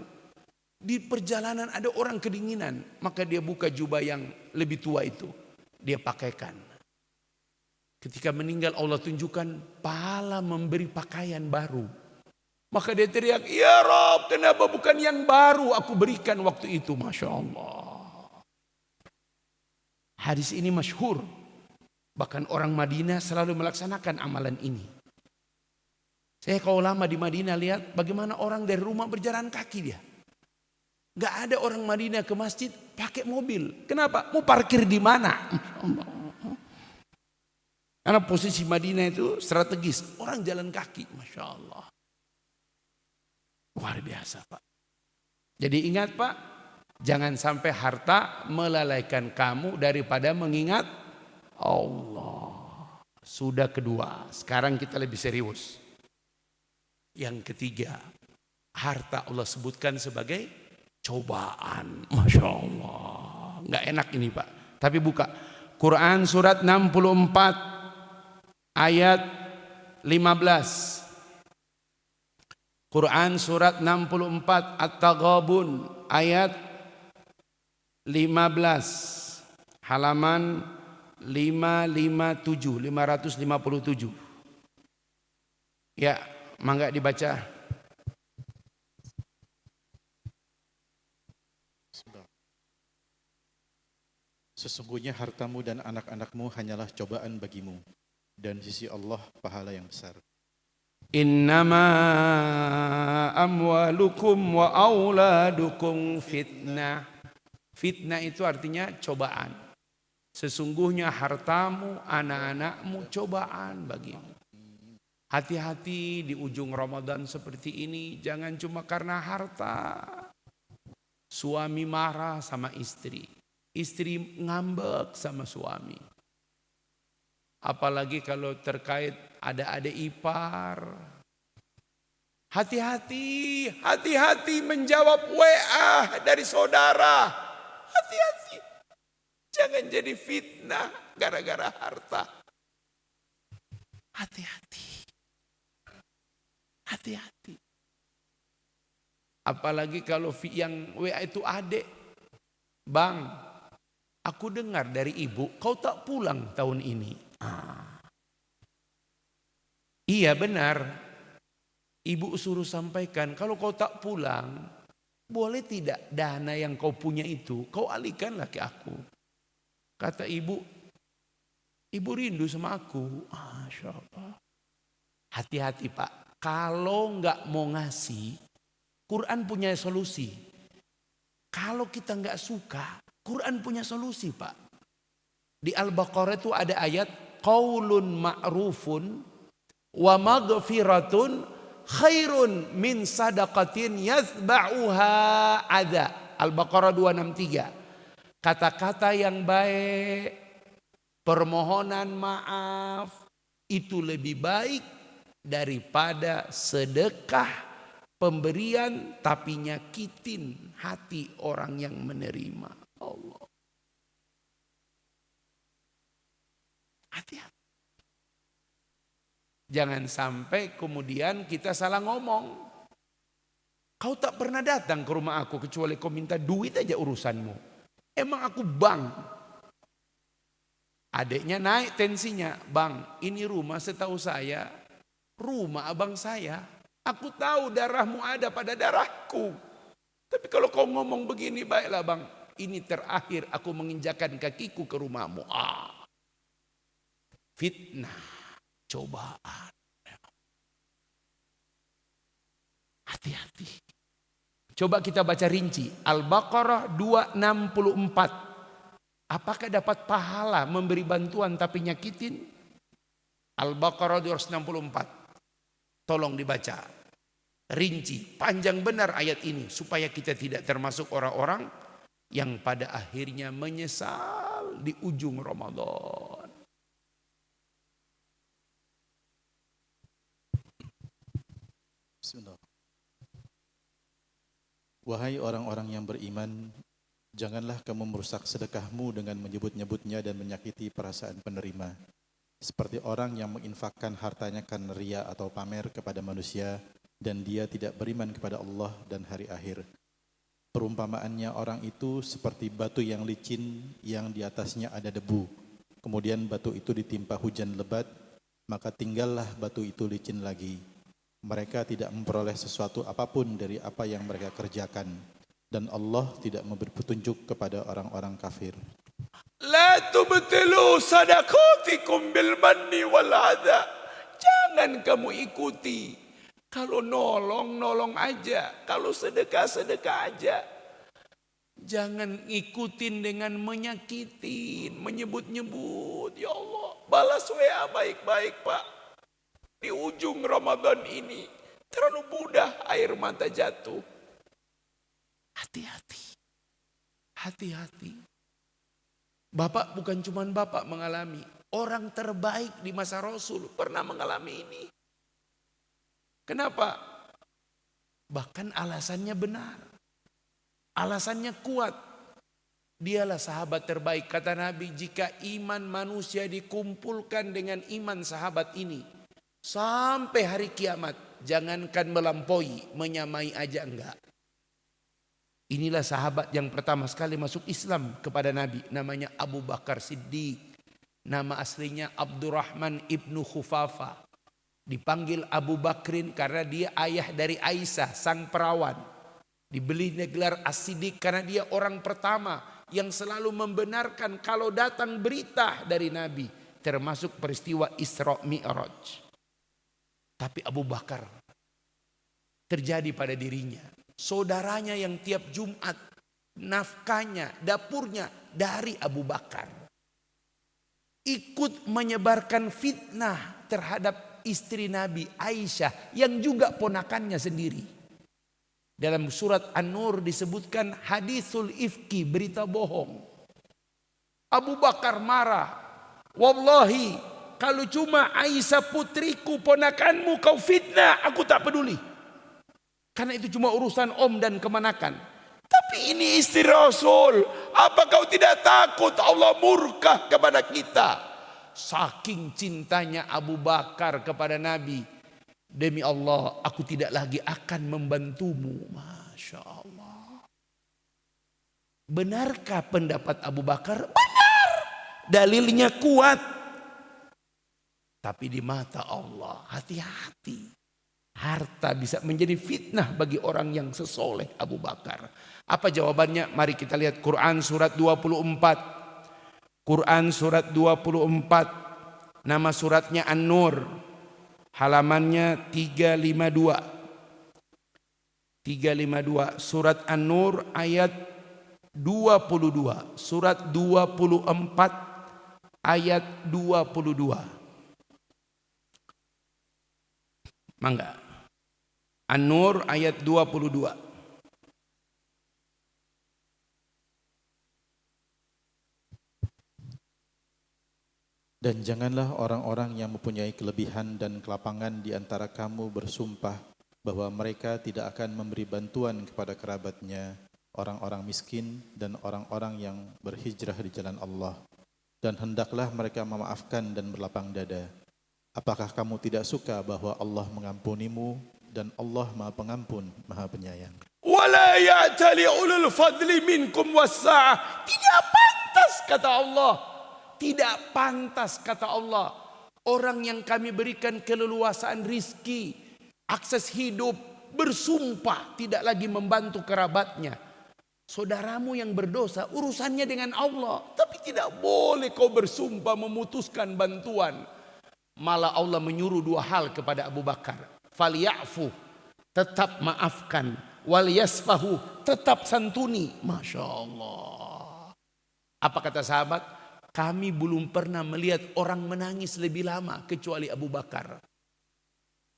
Di perjalanan ada orang kedinginan. Maka dia buka jubah yang lebih tua itu. Dia pakaikan. Ketika meninggal Allah tunjukkan pahala memberi pakaian baru. Maka dia teriak, ya Rob, kenapa bukan yang baru aku berikan waktu itu? Masya Allah. Hadis ini masyhur. Bahkan orang Madinah selalu melaksanakan amalan ini. Saya kalau lama di Madinah lihat bagaimana orang dari rumah berjalan kaki dia. Gak ada orang Madinah ke masjid pakai mobil. Kenapa? Mau parkir di mana? Karena posisi Madinah itu strategis. Orang jalan kaki. Masya Allah. Luar biasa Pak. Jadi ingat Pak, jangan sampai harta melalaikan kamu daripada mengingat Allah. Sudah kedua, sekarang kita lebih serius. Yang ketiga, harta Allah sebutkan sebagai cobaan. Masya Allah. Nggak enak ini Pak. Tapi buka Quran surat 64 ayat 15. Quran surat 64 At-Taghabun ayat 15 halaman 557. Ya, mangga dibaca. Sesungguhnya hartamu dan anak-anakmu hanyalah cobaan bagimu, dan di sisi Allah pahala yang besar. Innama amwalukum wa auladukum fitnah. Fitnah itu artinya cobaan. Sesungguhnya hartamu, anak-anakmu cobaan bagimu. Hati-hati di ujung Ramadan seperti ini. Jangan cuma karena harta. Suami marah sama istri. Istri ngambek sama suami. Apalagi kalau terkait ada adik ipar. Hati-hati menjawab WA dari saudara. Hati-hati. Jangan jadi fitnah gara-gara harta. Hati-hati. Apalagi kalau yang WA itu adik. Bang, aku dengar dari ibu kau tak pulang tahun ini. Iya benar. Ibu suruh sampaikan kalau kau tak pulang, boleh tidak dana yang kau punya itu kau alihkanlah ke aku. Kata ibu rindu sama aku. Masya Allah. Hati-hati Pak. Kalau nggak mau ngasih, Quran punya solusi. Kalau kita nggak suka, Quran punya solusi Pak. Di Al-Baqarah itu ada ayat qaulun ma'rufun wa maghfiratun khairun min sadaqatin yathba'uha adha. Al-Baqarah 263. Kata-kata yang baik, permohonan maaf itu lebih baik daripada sedekah pemberian tapi nyakitin hati orang yang menerima. Allah. Hati-hati. Jangan sampai kemudian kita salah ngomong. Kau tak pernah datang ke rumah aku kecuali kau minta duit aja urusanmu. Emang aku bank? Adiknya naik tensinya. Bang, ini rumah setahu saya, rumah abang saya. Aku tahu darahmu ada pada darahku. Tapi kalau kau ngomong begini, baiklah bang. Ini terakhir aku menginjakan kakiku ke rumahmu. Fitnah, cobaan. Hati-hati. Coba kita baca rinci. Al-Baqarah 264. Apakah dapat pahala memberi bantuan tapi nyakitin? Al-Baqarah 264. Tolong dibaca. Rinci, panjang benar ayat ini. Supaya kita tidak termasuk orang-orang yang pada akhirnya menyesal di ujung Ramadan. Bismillah. Wahai orang-orang yang beriman, janganlah kamu merusak sedekahmu dengan menyebut-nyebutnya dan menyakiti perasaan penerima. Seperti orang yang menginfakkan hartanya karena ria atau pamer kepada manusia dan dia tidak beriman kepada Allah dan hari akhir. Perumpamaannya orang itu seperti batu yang licin yang di atasnya ada debu. Kemudian batu itu ditimpa hujan lebat, maka tinggallah batu itu licin lagi. Mereka tidak memperoleh sesuatu apapun dari apa yang mereka kerjakan. Dan Allah tidak memberi petunjuk kepada orang-orang kafir. La tubtilu sadaqatikum bil manni wal adha. Jangan kamu ikuti. Kalau nolong aja. Kalau sedekah aja. Jangan ikutin dengan menyakitin, menyebut-nyebut. Ya Allah, balas WA baik-baik Pak. Di ujung Ramadan ini terlalu mudah air mata jatuh. Hati-hati. Hati-hati. Bapak bukan cuma bapak mengalami. Orang terbaik di masa Rasul pernah mengalami ini. Kenapa? Bahkan alasannya benar. Alasannya kuat. Dialah sahabat terbaik. Kata Nabi, jika iman manusia dikumpulkan dengan iman sahabat ini, sampai hari kiamat, jangankan melampaui, menyamai aja enggak. Inilah sahabat yang pertama sekali masuk Islam kepada Nabi. Namanya Abu Bakar Siddiq. Nama aslinya Abdurrahman ibnu Khufafa. Dipanggil Abu Bakrin karena dia ayah dari Aisyah, sang perawan. Diberi gelar As-Siddiq karena dia orang pertama yang selalu membenarkan kalau datang berita dari Nabi. Termasuk peristiwa Isra Mi'raj. Tapi Abu Bakar terjadi pada dirinya. Saudaranya yang tiap Jumat nafkahnya, dapurnya dari Abu Bakar. Ikut menyebarkan fitnah terhadap istri Nabi Aisyah yang juga ponakannya sendiri. Dalam surat An-Nur disebutkan hadisul ifki, berita bohong. Abu Bakar marah. Wallahi, kalau cuma Aisyah putriku, ponakanmu kau fitnah, aku tak peduli. Karena itu cuma urusan om dan kemanakan. Tapi ini istri Rasul. Apa kau tidak takut Allah murka kepada kita? Saking cintanya Abu Bakar kepada Nabi. Demi Allah, aku tidak lagi akan membantumu. Masya Allah. Benarkah pendapat Abu Bakar? Benar. Dalilnya kuat. Tapi di mata Allah, hati-hati. Harta bisa menjadi fitnah bagi orang yang sesoleh Abu Bakar. Apa jawabannya? Mari kita lihat Quran surat 24. Quran surat 24. Nama suratnya An-Nur. Halamannya 352. 352. Surat An-Nur ayat 22. Surat 24 ayat 22. Mangga. An-Nur ayat 22. Dan janganlah orang-orang yang mempunyai kelebihan dan kelapangan di antara kamu bersumpah bahwa mereka tidak akan memberi bantuan kepada kerabatnya, orang-orang miskin dan orang-orang yang berhijrah di jalan Allah. Dan hendaklah mereka memaafkan dan berlapang dada. Apakah kamu tidak suka bahwa Allah mengampunimu dan Allah Maha Pengampun, Maha Penyayang. Wala ya'tali ulul fadli minkum wassa'ah. Tidak pantas kata Allah. Tidak pantas kata Allah. Orang yang kami berikan keleluasaan rizki, akses hidup, bersumpah tidak lagi membantu kerabatnya. Saudaramu yang berdosa urusannya dengan Allah. Tapi tidak boleh kau bersumpah memutuskan bantuan. Malah Allah menyuruh dua hal kepada Abu Bakar. Falyafu, tetap maafkan. Wal yasfahu, tetap santuni. Masya Allah. Apa kata sahabat? Kami belum pernah melihat orang menangis lebih lama kecuali Abu Bakar.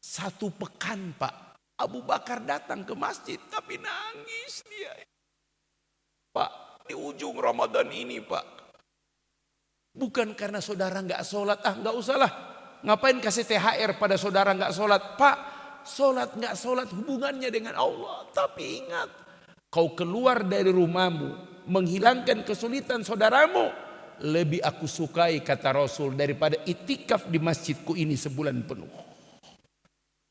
1 pekan Pak, Abu Bakar datang ke masjid tapi nangis dia. Pak, di ujung Ramadan ini Pak, bukan karena saudara nggak sholat, nggak usahlah. Ngapain kasih THR pada saudara nggak sholat? Pak, sholat nggak sholat hubungannya dengan Allah. Tapi ingat, kau keluar dari rumahmu menghilangkan kesulitan saudaramu, lebih aku sukai kata Rasul daripada itikaf di masjidku ini sebulan penuh.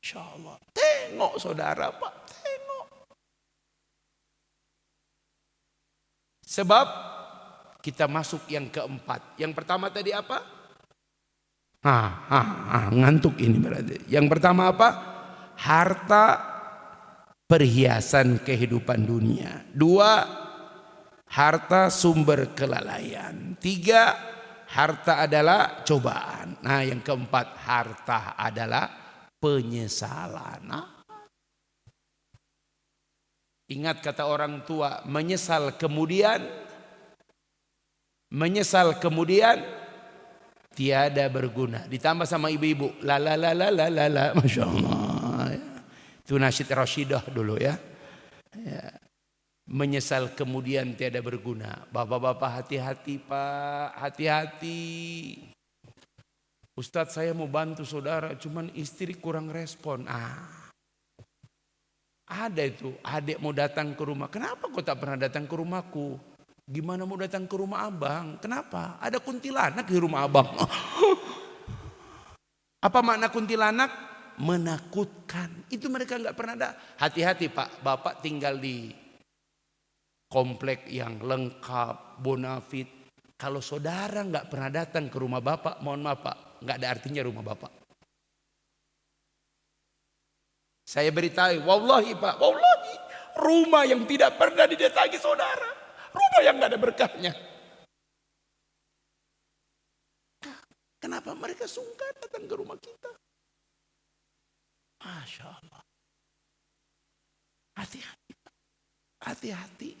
Insya Allah. Tengok saudara Pak, tengok. Sebab kita masuk yang keempat. Yang pertama tadi apa? Ngantuk ini berarti. Yang pertama apa? Harta, perhiasan kehidupan dunia. 2, harta sumber kelalaian. 3, harta adalah cobaan. Nah yang keempat, harta adalah penyesalan. Ingat kata orang tua, menyesal kemudian tiada berguna. Ditambah sama ibu-ibu, la Masya Allah. Itu nasyid Rashidah dulu ya. Menyesal kemudian tiada berguna. Bapak-bapak hati-hati Pak, hati-hati. Ustadz saya mau bantu saudara, cuman istri kurang respon. Ada itu, adik mau datang ke rumah. Kenapa kau tak pernah datang ke rumahku? Gimana mau datang ke rumah abang? Kenapa? Ada kuntilanak di rumah abang. Apa makna kuntilanak? Menakutkan. Itu mereka nggak pernah ada. Hati-hati Pak, Bapak tinggal di komplek yang lengkap, bonafit. Kalau saudara nggak pernah datang ke rumah Bapak, mohon maaf Pak, nggak ada artinya rumah Bapak. Saya beritahu, wallahi Pak, wallahi, rumah yang tidak pernah didatangi saudara, rumah yang nggak ada berkahnya. Kenapa mereka sungkan datang ke rumah kita? Masya Allah. Hati-hati, hati-hati.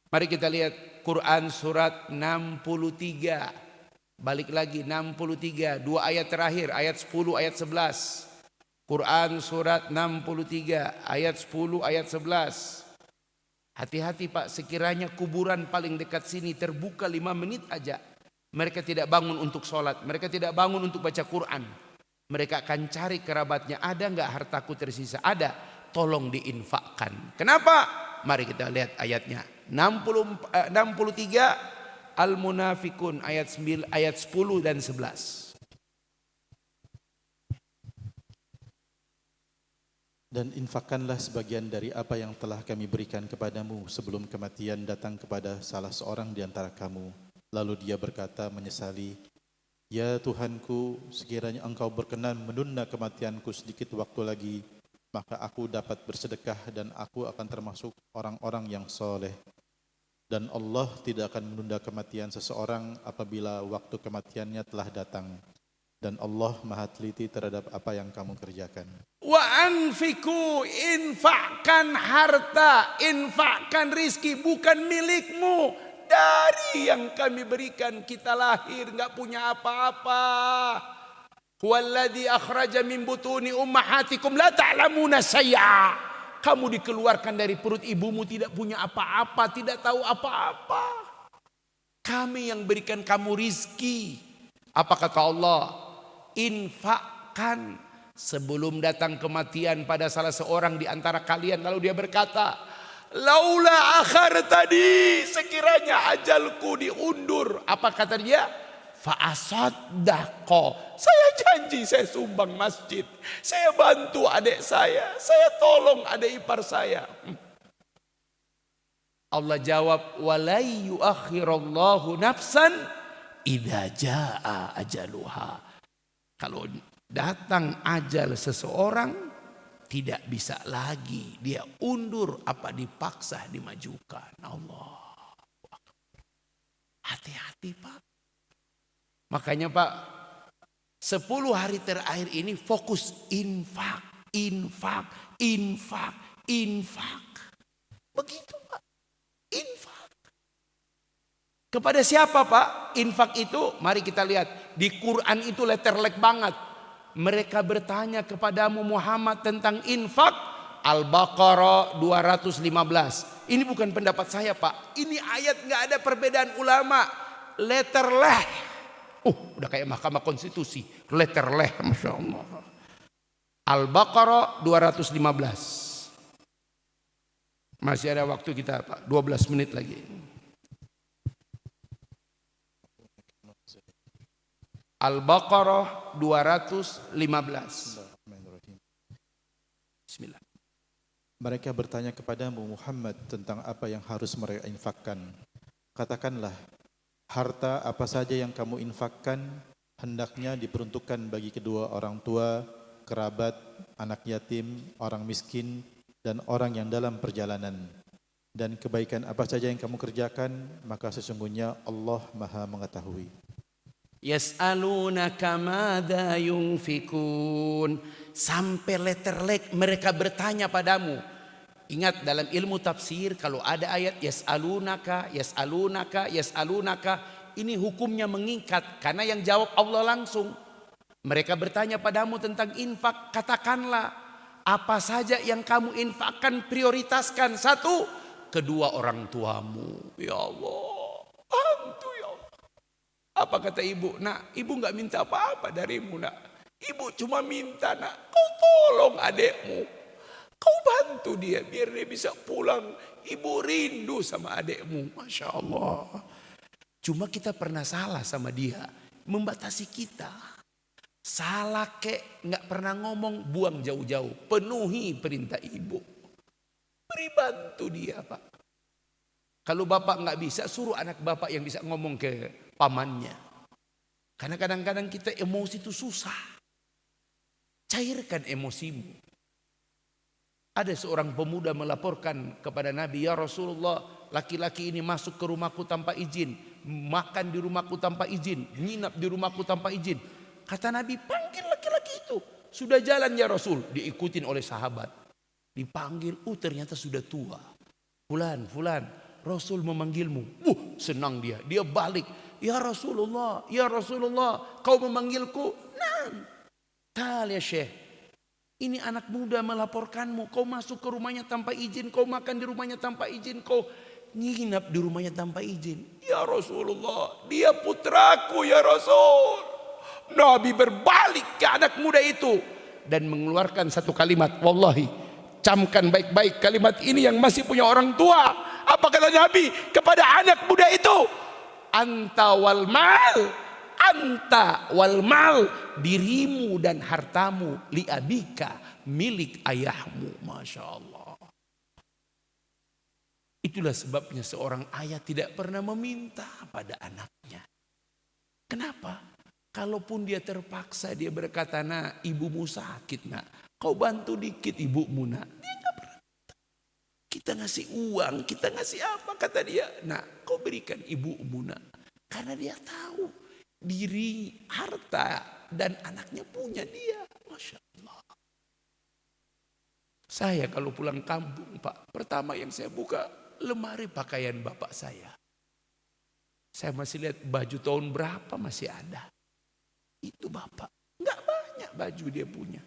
Mari kita lihat Quran surat 63. Balik lagi 63, 2 ayat terakhir, ayat 10, ayat 11. Quran surat 63 ayat 10 ayat 11. Hati-hati Pak, sekiranya kuburan paling dekat sini terbuka 5 menit aja, mereka tidak bangun untuk sholat, mereka tidak bangun untuk baca Quran. Mereka akan cari kerabatnya, ada nggak hartaku tersisa? Ada, tolong diinfakkan. Kenapa? Mari kita lihat ayatnya. 63 Al-Munafikun ayat 10 dan 11. Dan infakkanlah sebagian dari apa yang telah kami berikan kepadamu sebelum kematian datang kepada salah seorang di antara kamu. Lalu dia berkata menyesali, ya Tuhanku, sekiranya engkau berkenan menunda kematianku sedikit waktu lagi, maka aku dapat bersedekah dan aku akan termasuk orang-orang yang soleh. Dan Allah tidak akan menunda kematian seseorang apabila waktu kematiannya telah datang. Dan Allah maha teliti terhadap apa yang kamu kerjakan. Wa anfiku, infakkan harta, infakkan rizki, bukan milikmu. Dari yang kami berikan, kita lahir nggak punya apa-apa. Huwallazi akhraja min butuni ummahatikum la ta'lamuna syai'a. Kamu dikeluarkan dari perut ibumu tidak punya apa-apa, tidak tahu apa-apa. Kami yang berikan kamu rizki. Apa kata Allah? Infakkan sebelum datang kematian pada salah seorang di antara kalian. Lalu dia berkata, laula akhar tadi, sekiranya ajalku diundur. Apa kata dia? fa'asaddaqo. Saya janji saya sumbang masjid. Saya bantu adik saya tolong adik ipar saya. Allah jawab, walai yuakhirallahu nafsan idza jaa ajaluha. Kalau datang ajal seseorang, tidak bisa lagi dia undur apa dipaksa dimajukan. Allah. Hati-hati Pak. Makanya Pak, 10 hari terakhir ini fokus infak, infak, infak, infak. Begitu Pak, infak. Kepada siapa Pak infak itu? Mari kita lihat. Di Quran itu letterlek banget. Mereka bertanya kepadamu Muhammad tentang infak. Al-Baqarah 215. Ini bukan pendapat saya Pak. Ini ayat gak ada perbedaan ulama. Letterlek. Udah kayak Mahkamah Konstitusi. Letterlek, Masya Allah. Al-Baqarah 215. Masih ada waktu kita Pak, 12 menit lagi. Al-Baqarah 215. Bismillah. Mereka bertanya kepadamu Muhammad tentang apa yang harus mereka infakkan. Katakanlah, harta apa saja yang kamu infakkan hendaknya diperuntukkan bagi kedua orang tua, kerabat, anak yatim, orang miskin, dan orang yang dalam perjalanan. Dan kebaikan apa saja yang kamu kerjakan, maka sesungguhnya Allah Maha mengetahui. Yas'alunaka madza yunfikun. Sampai letterlek mereka bertanya padamu. Ingat dalam ilmu tafsir kalau ada ayat yas'alunaka, yas'alunaka, yas'alunaka, ini hukumnya mengikat karena yang jawab Allah langsung. Mereka bertanya padamu tentang infak, katakanlah apa saja yang kamu infakkan prioritaskan. 1, kedua orang tuamu. Ya Allah, bantu ya Allah. Apa kata ibu? Nak, ibu gak minta apa-apa darimu nak. Ibu cuma minta nak, kau tolong adekmu. Kau bantu dia biar dia bisa pulang. Ibu rindu sama adekmu. Masya Allah. Cuma kita pernah salah sama dia. Membatasi kita. Salah kek, gak pernah ngomong, buang jauh-jauh. Penuhi perintah ibu. Beri bantu dia Pak. Kalau bapak gak bisa, suruh anak bapak yang bisa ngomong ke pamannya. Karena kadang-kadang kita emosi itu susah. Cairkan emosimu. Ada seorang pemuda melaporkan kepada Nabi, ya Rasulullah, laki-laki ini masuk ke rumahku tanpa izin, makan di rumahku tanpa izin, nginap di rumahku tanpa izin. Kata Nabi, panggil laki-laki itu. Sudah jalan ya Rasul, diikutin oleh sahabat. Dipanggil, ternyata sudah tua. Fulan, fulan, Rasul memanggilmu. Senang dia. Dia balik. Ya Rasulullah, kau memanggilku. Nah, tal ya Syekh. Ini anak muda melaporkanmu. Kau masuk ke rumahnya tanpa izin. Kau makan di rumahnya tanpa izin. Kau nginap di rumahnya tanpa izin. Ya Rasulullah, dia putraku ya Rasul. Nabi berbalik ke anak muda itu. Dan mengeluarkan satu kalimat. Wallahi, camkan baik-baik kalimat ini yang masih punya orang tua. Apa kata Nabi kepada anak muda itu? Anta wal mal, dirimu dan hartamu, liabika, milik ayahmu. Masya Allah. Itulah sebabnya seorang ayah tidak pernah meminta pada anaknya. Kenapa? Kalaupun dia terpaksa, dia berkata, nak, ibumu sakit nak, kau bantu dikit ibumu nak. Dia gak pernah. Kita ngasih uang, kita ngasih apa, kata dia, nak, kau berikan ibumu nak. Karena dia tahu diri, harta dan anaknya punya dia. Masya Allah. Saya kalau pulang kampung Pak, pertama yang saya buka lemari pakaian bapak saya. Saya masih lihat baju tahun berapa masih ada. Itu bapak, nggak banyak baju dia punya.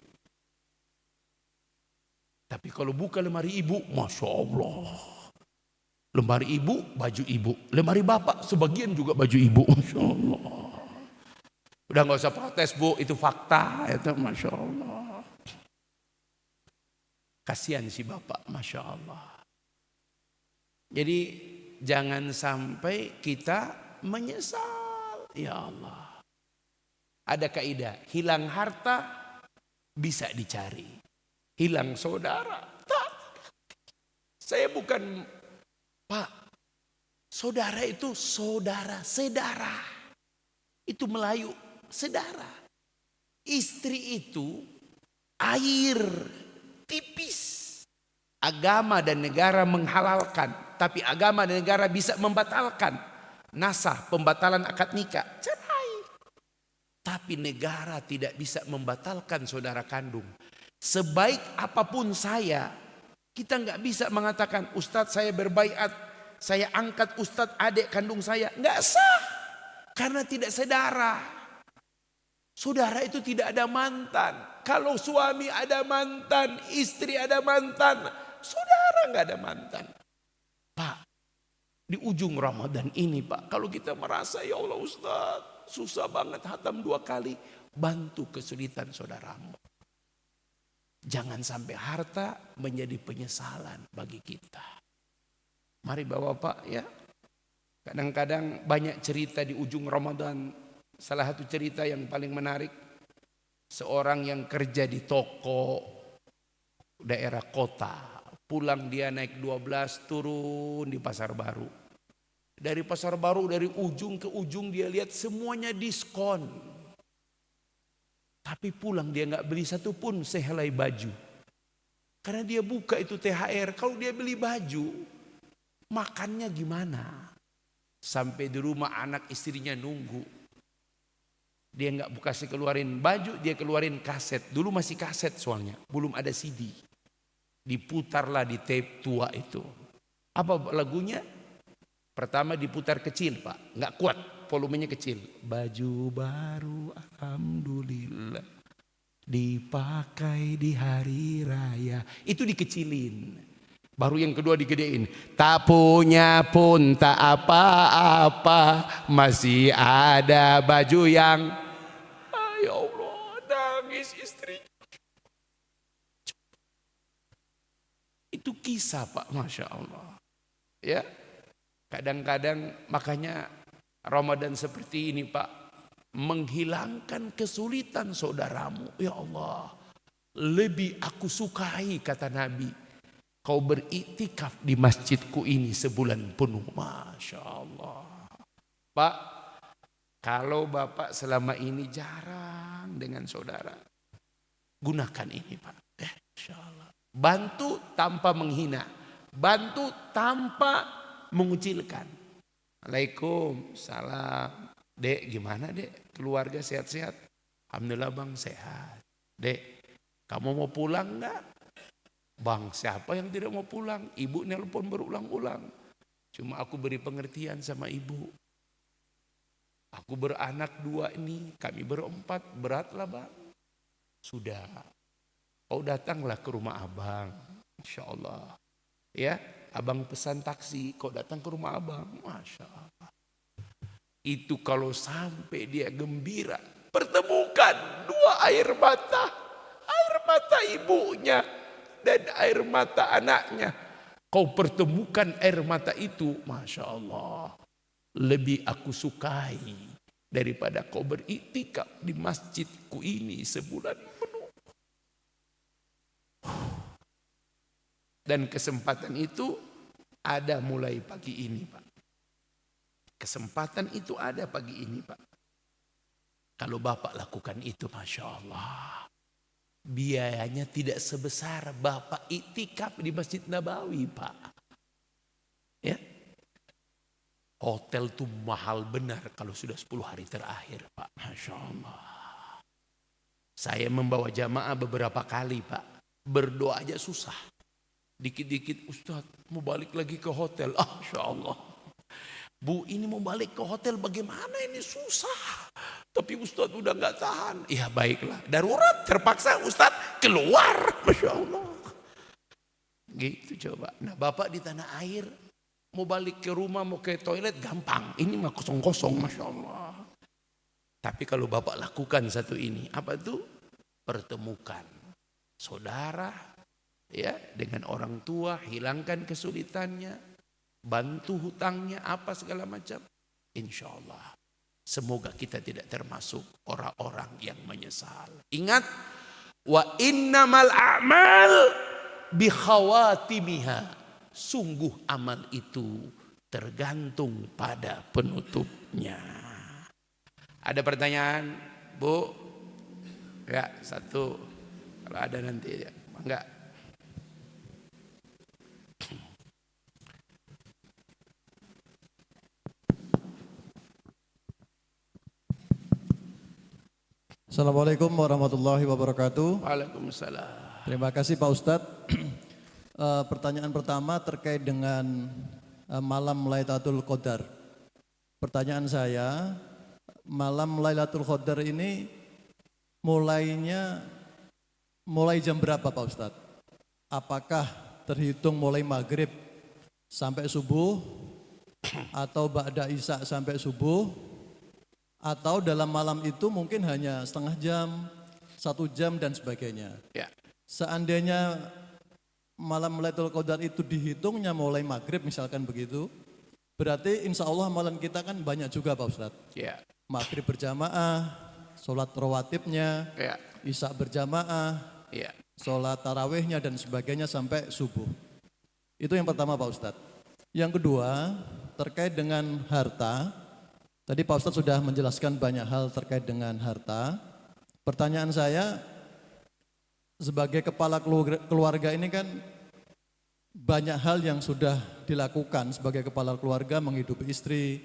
Tapi kalau buka lemari ibu, Masya Allah. Lemari ibu, baju ibu. Lemari bapak, sebagian juga baju ibu. Masya Allah. Udah gak usah protes bu, itu fakta. Itu Masya Allah. Kasihan si bapak, Masya Allah. Jadi jangan sampai kita menyesal. Ya Allah. Ada kaidah, hilang harta bisa dicari. Hilang saudara, tak. Saya bukan, Pak, saudara itu saudara, sedara. Itu Melayu, sedara. Istri itu air tipis. Agama dan negara menghalalkan, tapi agama dan negara bisa membatalkan. Nasah, pembatalan akad nikah, cerai. Tapi negara tidak bisa membatalkan saudara kandung. Sebaik apapun saya, kita nggak bisa mengatakan, Ustadz saya berbaiat, saya angkat Ustadz adik kandung saya. Nggak sah, karena tidak sedara. Saudara itu tidak ada mantan. Kalau suami ada mantan, istri ada mantan, saudara nggak ada mantan. Pak, di ujung Ramadan ini Pak, kalau kita merasa ya Allah Ustaz, susah banget hatam 2 kali, bantu kesulitan saudaramu. Jangan sampai harta menjadi penyesalan bagi kita. Mari Bapak ya. Kadang-kadang banyak cerita di ujung Ramadan. Salah satu cerita yang paling menarik, seorang yang kerja di toko daerah kota, pulang dia naik 12 turun di Pasar Baru. Dari Pasar Baru, dari ujung ke ujung dia lihat semuanya diskon. Tapi pulang dia nggak beli satu pun sehelai baju. Karena dia buka itu THR, kalau dia beli baju, makannya gimana? Sampai di rumah anak istrinya nunggu. Dia nggak kasih keluarin baju, dia keluarin kaset. Dulu masih kaset soalnya, belum ada CD. Diputarlah di tape tua itu. Apa lagunya? Pertama diputar kecil Pak, nggak kuat, volumenya kecil. Baju baru alhamdulillah, dipakai di hari raya. Itu dikecilin. Baru yang kedua digedein. Tak punya pun tak apa-apa, masih ada baju yang, ya Allah, nangis istri. Itu kisah Pak, Masya Allah. Ya. Kadang-kadang makanya Ramadan seperti ini Pak, menghilangkan kesulitan saudaramu. Ya Allah, lebih aku sukai kata Nabi, kau beriktikaf di masjidku ini sebulan penuh. Masya Allah. Pak, kalau Bapak selama ini jarang dengan saudara, gunakan ini Pak. Insya Allah. Bantu tanpa menghina, bantu tanpa mengucilkan. Waalaikumsalam. Dek, gimana dek? Keluarga sehat-sehat? Alhamdulillah bang sehat. Dek, kamu mau pulang enggak? Bang, siapa yang tidak mau pulang? Ibu nelpon berulang-ulang. Cuma aku beri pengertian sama ibu. Aku beranak 2 ini, kami berempat, beratlah bang. Sudah, kau datanglah ke rumah abang. Insya Allah. Ya, abang pesan taksi, kau datang ke rumah abang. Masya Allah. Itu kalau sampai dia gembira, pertemukan 2 air mata. Air mata ibunya dan air mata anaknya. Kau pertemukan air mata itu, Masya Allah. Lebih aku sukai daripada kau beriktikaf di masjidku ini sebulan penuh. Dan kesempatan itu ada mulai pagi ini Pak. Kesempatan itu ada pagi ini Pak. Kalau Bapak lakukan itu Masya Allah, biayanya tidak sebesar Bapak iktikaf di Masjid Nabawi Pak. Ya, hotel tuh mahal benar kalau sudah 10 hari terakhir Pak. Masya Allah. Saya membawa jamaah beberapa kali Pak. Berdoa aja susah. Dikit-dikit Ustaz mau balik lagi ke hotel. Masya Allah. Bu ini mau balik ke hotel bagaimana ini susah. Tapi Ustaz udah gak tahan. Ya baiklah. Darurat terpaksa Ustaz keluar. Masya Allah. Gitu coba. Nah Bapak di tanah air mau balik ke rumah mau ke toilet gampang. Ini mah kosong-kosong Masya Allah. Tapi kalau Bapak lakukan satu ini. Apa itu? Pertemukan saudara. Ya, dengan orang tua, hilangkan kesulitannya, bantu hutangnya, apa segala macam. Insya Allah Semoga kita tidak termasuk orang-orang yang menyesal. Ingat, wa innamal a'mal bi khawatimiha. Sungguh amal itu tergantung pada penutupnya. Ada pertanyaan, Bu? Ya, satu. Kalau ada nanti ya. Enggak. Assalamualaikum warahmatullahi wabarakatuh. Waalaikumsalam. Terima kasih Pak Ustadz. Pertanyaan pertama terkait dengan malam Lailatul Qadar. Pertanyaan saya, malam Lailatul Qadar ini mulai jam berapa Pak Ustadz? Apakah terhitung mulai maghrib sampai subuh atau ba'da isya sampai subuh, atau dalam malam itu mungkin hanya setengah jam, 1 jam dan sebagainya? Ya. Seandainya malam Lailatul Qadar itu dihitungnya mulai maghrib misalkan begitu, berarti insya Allah malam kita kan banyak juga Pak Ustadz. Ya. Maghrib berjamaah, sholat rawatibnya, Ya. isya berjamaah, Ya. sholat tarawihnya dan sebagainya sampai subuh. Itu yang pertama Pak Ustadz. Yang kedua terkait dengan harta. Tadi Pak Ustadz sudah menjelaskan banyak hal terkait dengan harta. Pertanyaan saya, sebagai kepala keluarga ini kan banyak hal yang sudah dilakukan sebagai kepala keluarga, menghidupi istri,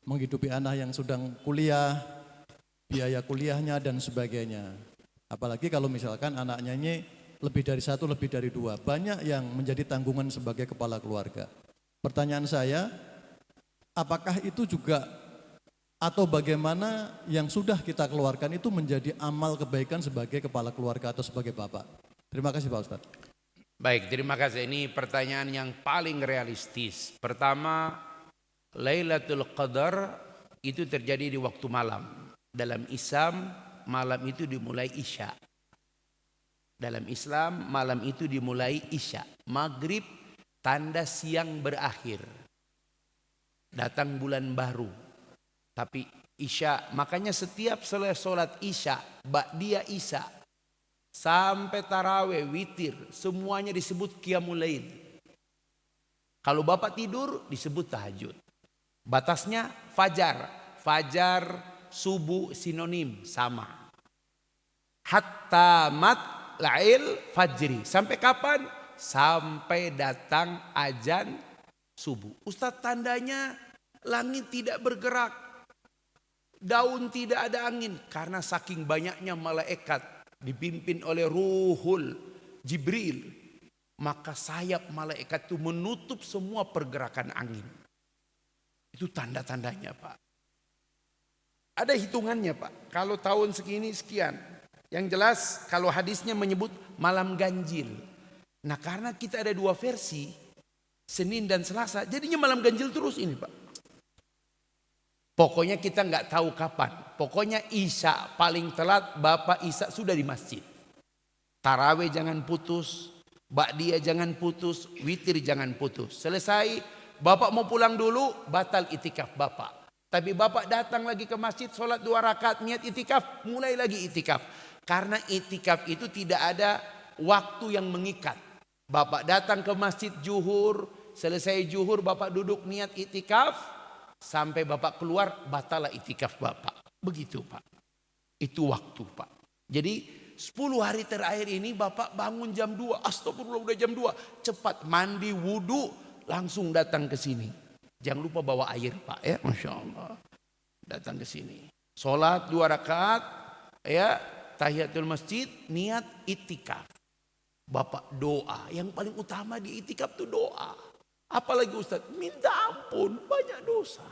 menghidupi anak yang sedang kuliah, biaya kuliahnya dan sebagainya. Apalagi kalau misalkan anaknya ini lebih dari 1, lebih dari 2, banyak yang menjadi tanggungan sebagai kepala keluarga. Pertanyaan saya, apakah itu juga atau bagaimana yang sudah kita keluarkan itu menjadi amal kebaikan sebagai kepala keluarga atau sebagai bapak? Terima kasih Pak Ustadz. Baik, terima kasih. Ini pertanyaan yang paling realistis. Pertama, Lailatul Qadar itu terjadi di waktu malam. Dalam Islam, malam itu dimulai Isya. Dalam Islam, malam itu dimulai Isya. Maghrib, tanda siang berakhir. Datang bulan baru. Tapi Isya, makanya setiap selesai sholat Isya, ba'diyah Isya, sampai tarawih, witir, semuanya disebut qiyamul lail. Kalau bapak tidur disebut tahajud. Batasnya fajar. Fajar, subuh sinonim, sama. Hatta matla'il fajri. Sampai kapan? Sampai datang azan subuh. Ustaz, tandanya langit tidak bergerak, daun tidak ada angin, karena saking banyaknya malaikat dipimpin oleh Ruhul Jibril, maka sayap malaikat itu menutup semua pergerakan angin. Itu tanda-tandanya Pak. Ada hitungannya Pak. Kalau tahun segini sekian. Yang jelas kalau hadisnya menyebut malam ganjil. Nah karena kita ada 2 versi, Senin dan Selasa, jadinya malam ganjil terus ini Pak. Pokoknya kita nggak tahu kapan. Pokoknya Isya paling telat, Bapak Isya sudah di masjid. Tarawih jangan putus, ba'diyah jangan putus, witir jangan putus. Selesai, Bapak mau pulang dulu, batal itikaf Bapak. Tapi Bapak datang lagi ke masjid, sholat 2 rakaat, niat itikaf, mulai lagi itikaf. Karena itikaf itu tidak ada waktu yang mengikat. Bapak datang ke masjid zuhur, selesai zuhur Bapak duduk niat itikaf, sampai Bapak keluar, batalah itikaf Bapak. Begitu Pak. Itu waktu Pak. Jadi 10 hari terakhir ini Bapak bangun jam 2. Astagfirullah udah jam 2. Cepat mandi, wudu, langsung datang ke sini. Jangan lupa bawa air Pak ya. Masya Allah. Datang ke sini. Sholat 2 rakaat. Ya, tahiyatul masjid, niat itikaf. Bapak doa. Yang paling utama di itikaf itu doa. Apalagi Ustaz, minta ampun, banyak dosa.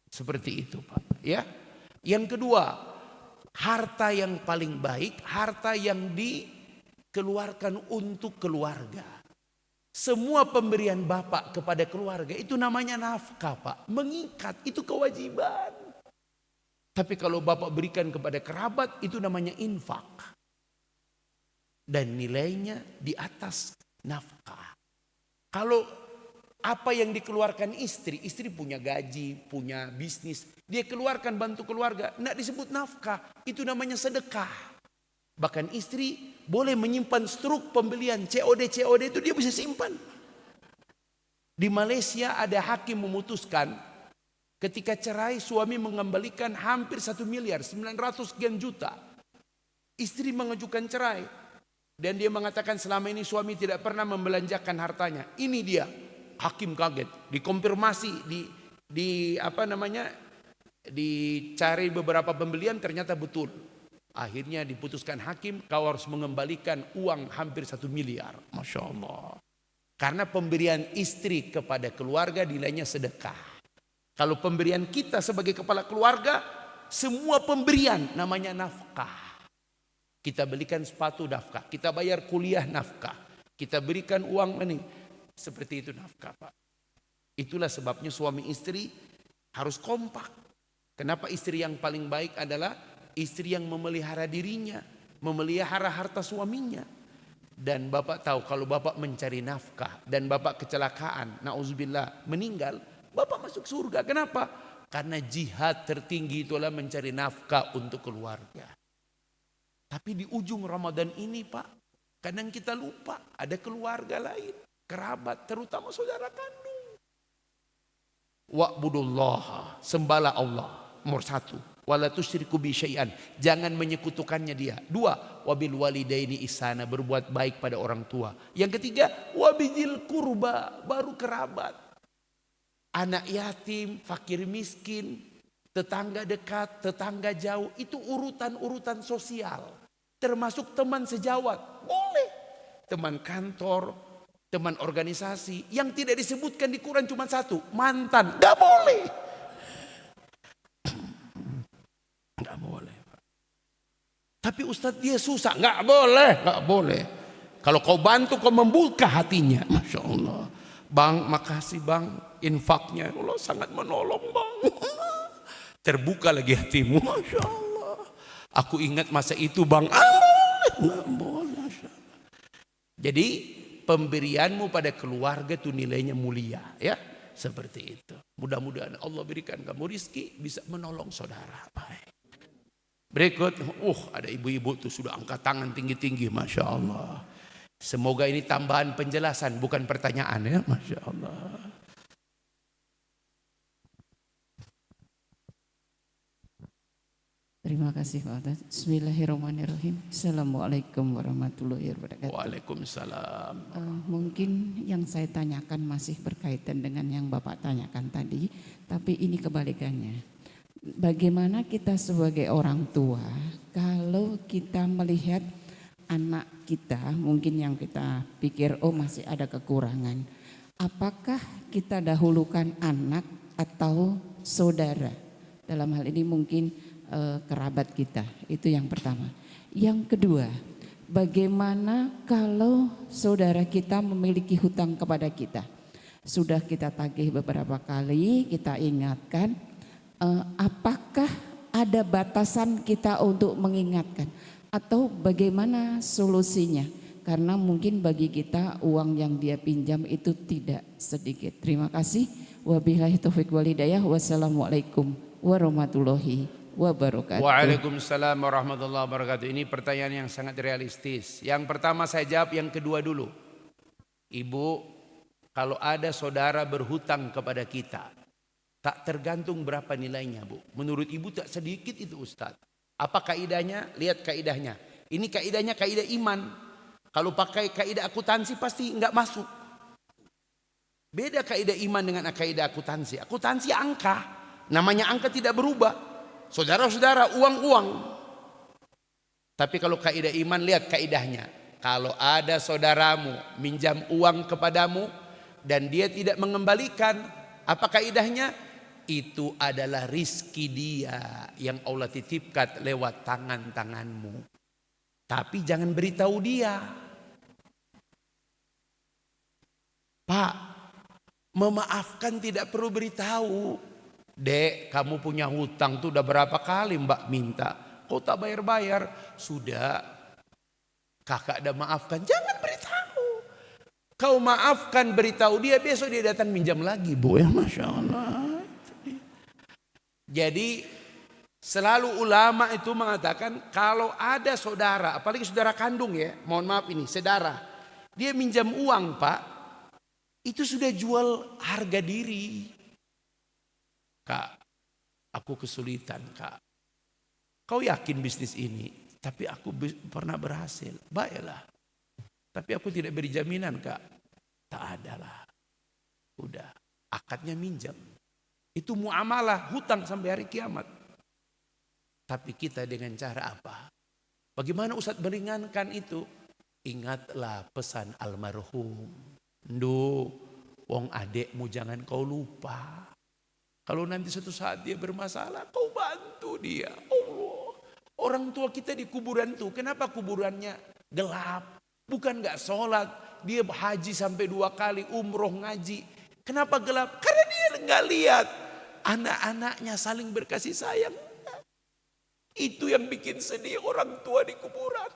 Seperti itu Pak. Ya. Yang kedua, harta yang paling baik, harta yang dikeluarkan untuk keluarga. Semua pemberian Bapak kepada keluarga itu namanya nafkah Pak. Mengikat, itu kewajiban. Tapi kalau Bapak berikan kepada kerabat, itu namanya infak. Dan nilainya di atas nafkah. Kalau apa yang dikeluarkan istri, istri punya gaji, punya bisnis, dia keluarkan bantu keluarga, tidak disebut nafkah, itu namanya sedekah. Bahkan istri boleh menyimpan struk pembelian COD itu dia bisa simpan. Di Malaysia ada hakim memutuskan ketika cerai suami mengembalikan hampir 1 miliar 900 sekian juta. Istri mengajukan cerai dan dia mengatakan selama ini suami tidak pernah membelanjakan hartanya. Ini dia. Hakim kaget, dikonfirmasi, dicari beberapa pembelian ternyata betul. Akhirnya diputuskan hakim, kau harus mengembalikan uang hampir 1 miliar. Masya Allah. Karena pemberian istri kepada keluarga nilainya sedekah. Kalau pemberian kita sebagai kepala keluarga, semua pemberian namanya nafkah. Kita belikan sepatu nafkah, kita bayar kuliah nafkah, kita berikan uang ini. Seperti itu nafkah, Pak. Itulah sebabnya suami istri harus kompak. Kenapa istri yang paling baik adalah istri yang memelihara dirinya, memelihara harta suaminya. Dan bapak tahu kalau bapak mencari nafkah dan bapak kecelakaan, na'udzubillah, meninggal, bapak masuk surga. Kenapa? Karena jihad tertinggi itulah mencari nafkah untuk keluarga. Tapi di ujung Ramadan ini, Pak, kadang kita lupa ada keluarga lain, kerabat, terutama saudara kandung. Wa'budullah, sembahlah Allah, nomor 1. Wala tusyriku bi syai'an, jangan menyekutukannya dia. 2, wabil walidaini ihsana, berbuat baik pada orang tua. Yang ketiga, wabidil kurba, baru kerabat. Anak yatim, fakir miskin, tetangga dekat, tetangga jauh, itu urutan-urutan sosial. Termasuk teman sejawat, boleh. Teman kantor, teman organisasi. Yang tidak disebutkan di Quran cuma 1, mantan, gak boleh. Gak boleh. Tapi Ustadz dia susah, gak boleh, gak boleh. Kalau kau bantu, kau membuka hatinya, Masya Allah. Bang, makasih bang, infaknya Allah sangat menolong bang. Terbuka lagi hatimu, Masya Allah. Aku ingat masa itu bang, gak boleh, Masya Allah. Jadi pemberianmu pada keluarga itu nilainya mulia, ya, seperti itu. Mudah-mudahan Allah berikan kamu rizki bisa menolong saudara. Baik. Berikut, ada ibu-ibu tuh sudah angkat tangan tinggi-tinggi, Masya Allah. Semoga ini tambahan penjelasan, bukan pertanyaan, ya, Masya Allah. Terima kasih Pak Ustaz. Bismillahirrahmanirrahim. Assalamualaikum warahmatullahi wabarakatuh. Waalaikumsalam. Mungkin yang saya tanyakan masih berkaitan dengan yang Bapak tanyakan tadi, tapi ini kebalikannya. Bagaimana kita sebagai orang tua kalau kita melihat anak kita mungkin yang kita pikir masih ada kekurangan, apakah kita dahulukan anak atau saudara? Dalam hal ini mungkin kerabat kita, itu yang pertama. Yang kedua, bagaimana kalau saudara kita memiliki hutang kepada kita? Sudah kita tagih beberapa kali, kita ingatkan, apakah ada batasan kita untuk mengingatkan? Atau bagaimana solusinya? Karena mungkin bagi kita uang yang dia pinjam itu tidak sedikit. Terima kasih. Wabillahi taufiq wal hidayah. Wassalamualaikum warahmatullahi wabarakatuh. Waalaikumsalam warahmatullahi wabarakatuh. Ini pertanyaan yang sangat realistis. Yang pertama saya jawab yang kedua dulu. Ibu, kalau ada saudara berhutang kepada kita, tak tergantung berapa nilainya, Bu. Menurut ibu tak sedikit itu, Ustadz. Apa kaidahnya? Lihat kaidahnya. Ini kaidahnya kaidah iman. Kalau pakai kaidah akuntansi pasti enggak masuk. Beda kaidah iman dengan kaidah akuntansi. Akuntansi angka. Namanya angka tidak berubah. Saudara-saudara, uang-uang. Tapi kalau kaidah iman, lihat kaidahnya. Kalau ada saudaramu minjam uang kepadamu dan dia tidak mengembalikan, apa kaidahnya? Itu adalah rizki dia yang Allah titipkan lewat tangan-tanganmu. Tapi jangan beritahu dia. Pak, memaafkan tidak perlu beritahu. Dek, kamu punya hutang tuh udah berapa kali mbak minta. Kau tak bayar-bayar. Sudah, kakak udah maafkan. Jangan beritahu. Kau maafkan, beritahu dia, besok dia datang minjam lagi, Bu. Ya, Masya Allah. Jadi selalu ulama itu mengatakan kalau ada saudara, apalagi saudara kandung ya, mohon maaf ini, saudara, dia minjam uang Pak, itu sudah jual harga diri. Kak, aku kesulitan Kak. Kau yakin bisnis ini? Tapi aku pernah berhasil. Baiklah. Tapi aku tidak beri jaminan Kak. Tak adalah. Udah, akadnya minjam. Itu muamalah, hutang sampai hari kiamat. Tapi kita dengan cara apa? Bagaimana Ustadz meringankan itu? Ingatlah pesan almarhum. Ndu, wong adekmu jangan kau lupa. Kalau nanti suatu saat dia bermasalah, kau bantu dia. Allah. Orang tua kita di kuburan tuh, kenapa kuburannya gelap? Bukan gak sholat, dia haji sampai 2 kali, umroh ngaji. Kenapa gelap? Karena dia gak lihat anak-anaknya saling berkasih sayang. Itu yang bikin sedih orang tua di kuburan.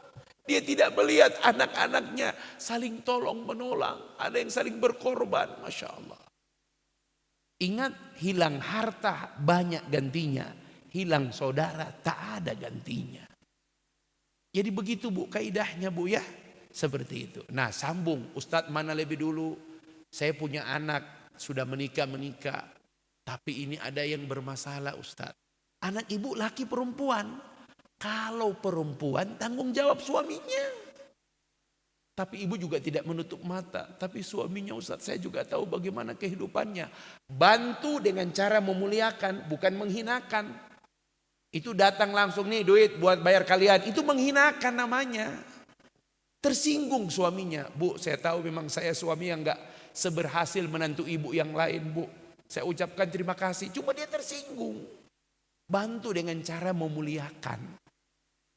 Dia tidak melihat anak-anaknya saling tolong menolong. Ada yang saling berkorban. Masya Allah. Ingat, hilang harta banyak gantinya. Hilang saudara tak ada gantinya. Jadi begitu Bu kaidahnya Bu ya. Seperti itu. Nah sambung, Ustadz mana lebih dulu? Saya punya anak sudah menikah. Tapi ini ada yang bermasalah Ustadz. Anak ibu laki perempuan. Kalau perempuan tanggung jawab suaminya. Tapi ibu juga tidak menutup mata. Tapi suaminya Ustadz saya juga tahu bagaimana kehidupannya. Bantu dengan cara memuliakan bukan menghinakan. Itu datang langsung nih duit buat bayar kalian. Itu menghinakan namanya. Tersinggung suaminya. Bu saya tahu memang saya suami yang gak seberhasil menantu ibu yang lain Bu. Saya ucapkan terima kasih. Cuma dia tersinggung. Bantu dengan cara memuliakan.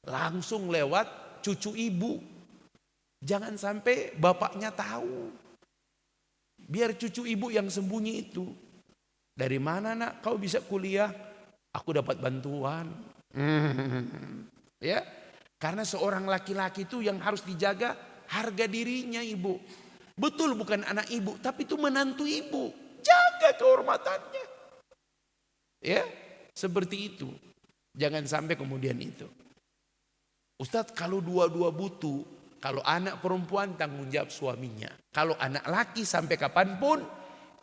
Langsung lewat cucu ibu. Jangan sampai bapaknya tahu. Biar cucu ibu yang sembunyi itu. Dari mana nak kau bisa kuliah? Aku dapat bantuan. Ya, karena seorang laki-laki itu yang harus dijaga harga dirinya ibu. Betul bukan anak ibu, tapi itu menantu ibu. Jaga kehormatannya. Ya, seperti itu. Jangan sampai kemudian itu. Ustadz kalau dua-dua butuh, kalau anak perempuan tanggung jawab suaminya. Kalau anak laki sampai kapanpun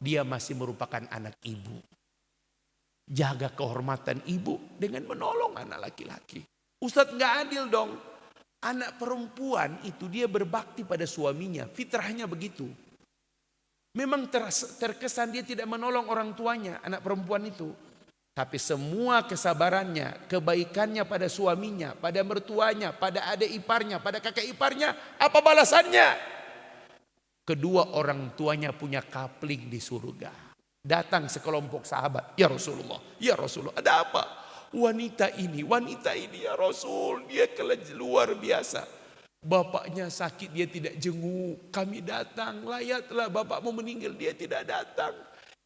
dia masih merupakan anak ibu. Jaga kehormatan ibu dengan menolong anak laki-laki. Ustadz gak adil dong. Anak perempuan itu dia berbakti pada suaminya. Fitrahnya begitu. Memang terkesan dia tidak menolong orang tuanya, anak perempuan itu. Tapi semua kesabarannya, kebaikannya pada suaminya, pada mertuanya, pada adik iparnya, pada kakak iparnya. Apa balasannya? Kedua orang tuanya punya kapling di surga. Datang sekelompok sahabat. Ya Rasulullah, ya Rasulullah, ada apa? Wanita ini ya Rasul, dia luar biasa. Bapaknya sakit, dia tidak jenguk. Kami datang, layatlah bapakmu meninggal, dia tidak datang.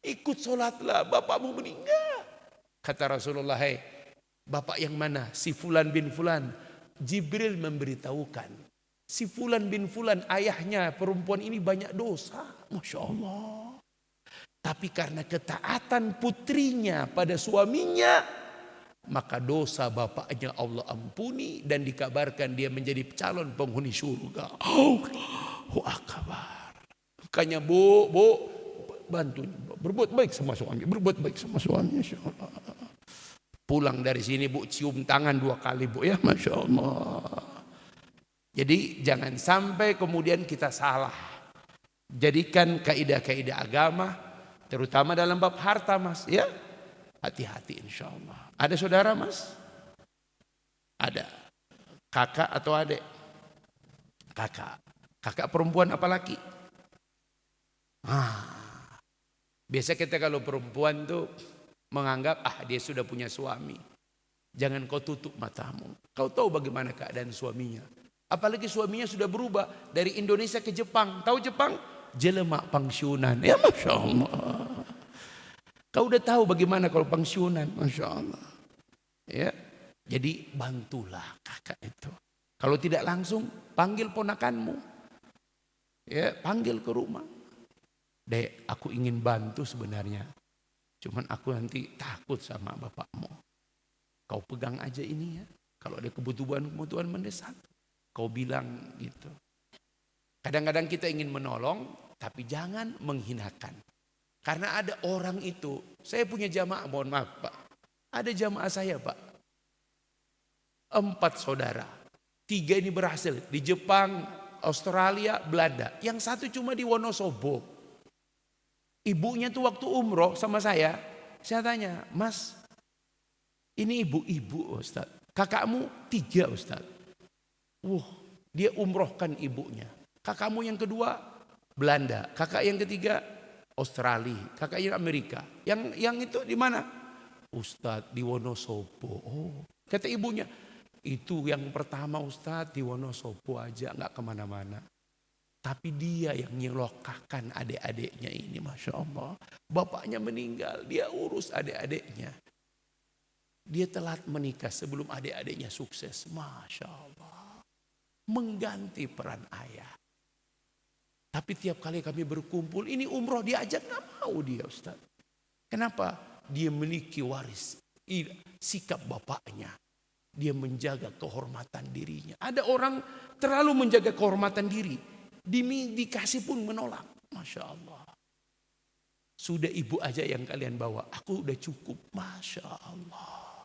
Ikut sholatlah, bapakmu meninggal. Kata Rasulullah, hei, bapak yang mana? Si Fulan bin Fulan. Jibril memberitahukan. Si Fulan bin Fulan, ayahnya perempuan ini banyak dosa. Masya Allah. Tapi karena ketaatan putrinya pada suaminya, maka dosa bapaknya Allah ampuni dan dikabarkan dia menjadi calon penghuni surga. Allahu Akbar. Makanya bu, bantu berbuat baik sama suami, berbuat baik sama suami, insyaallah. Pulang dari sini bu cium tangan 2 kali bu ya, masya Allah. Jadi jangan sampai kemudian kita salah. Jadikan kaidah-kaidah agama, terutama dalam bab harta mas ya. Hati-hati insya Allah. Ada saudara mas? Ada. Kakak atau adik? Kakak. Kakak perempuan apa laki? Biasa kita kalau perempuan tuh menganggap dia sudah punya suami. Jangan kau tutup matamu. Kau tahu bagaimana keadaan suaminya. Apalagi suaminya sudah berubah dari Indonesia ke Jepang. Tahu Jepang? Jelema pensiunan. Ya Masya Allah. Kau udah tahu bagaimana kalau pensiunan, Masya Allah. Ya, jadi bantulah kakak itu. Kalau tidak langsung, panggil ponakanmu. Ya, panggil ke rumah. Dek, aku ingin bantu sebenarnya. Cuman aku nanti takut sama bapakmu. Kau pegang aja ini ya. Kalau ada kebutuhan mendesak, kau bilang gitu. Kadang-kadang kita ingin menolong, tapi jangan menghinakan. Karena ada orang itu, saya punya jamaah, mohon maaf Pak. Ada jamaah saya Pak. 4 saudara. 3 ini berhasil di Jepang, Australia, Belanda. Yang 1 cuma di Wonosobo. Ibunya tuh waktu umroh sama saya tanya, Mas, ini ibu-ibu Ustaz. Kakakmu 3 Ustaz. Dia umrohkan ibunya. Kakakmu yang kedua Belanda. Kakak yang ketiga Australia. Kakak yang Amerika. Yang itu di mana? Ustaz di Wonosobo. Kata ibunya, itu yang pertama Ustaz di Wonosobo aja, nggak kemana-mana. Tapi dia yang nyelokahkan adik-adiknya ini, Masya Allah. Bapaknya meninggal, dia urus adik-adiknya. Dia telat menikah sebelum adik-adiknya sukses. Masya Allah. Mengganti peran ayah. Tapi tiap kali kami berkumpul, ini umroh diajak, gak mau dia Ustaz. Kenapa? Dia memiliki waris, sikap bapaknya. Dia menjaga kehormatan dirinya. Ada orang terlalu menjaga kehormatan diri. Dikasih pun menolak. Masya Allah. Sudah ibu aja yang kalian bawa. Aku udah cukup. Masya Allah.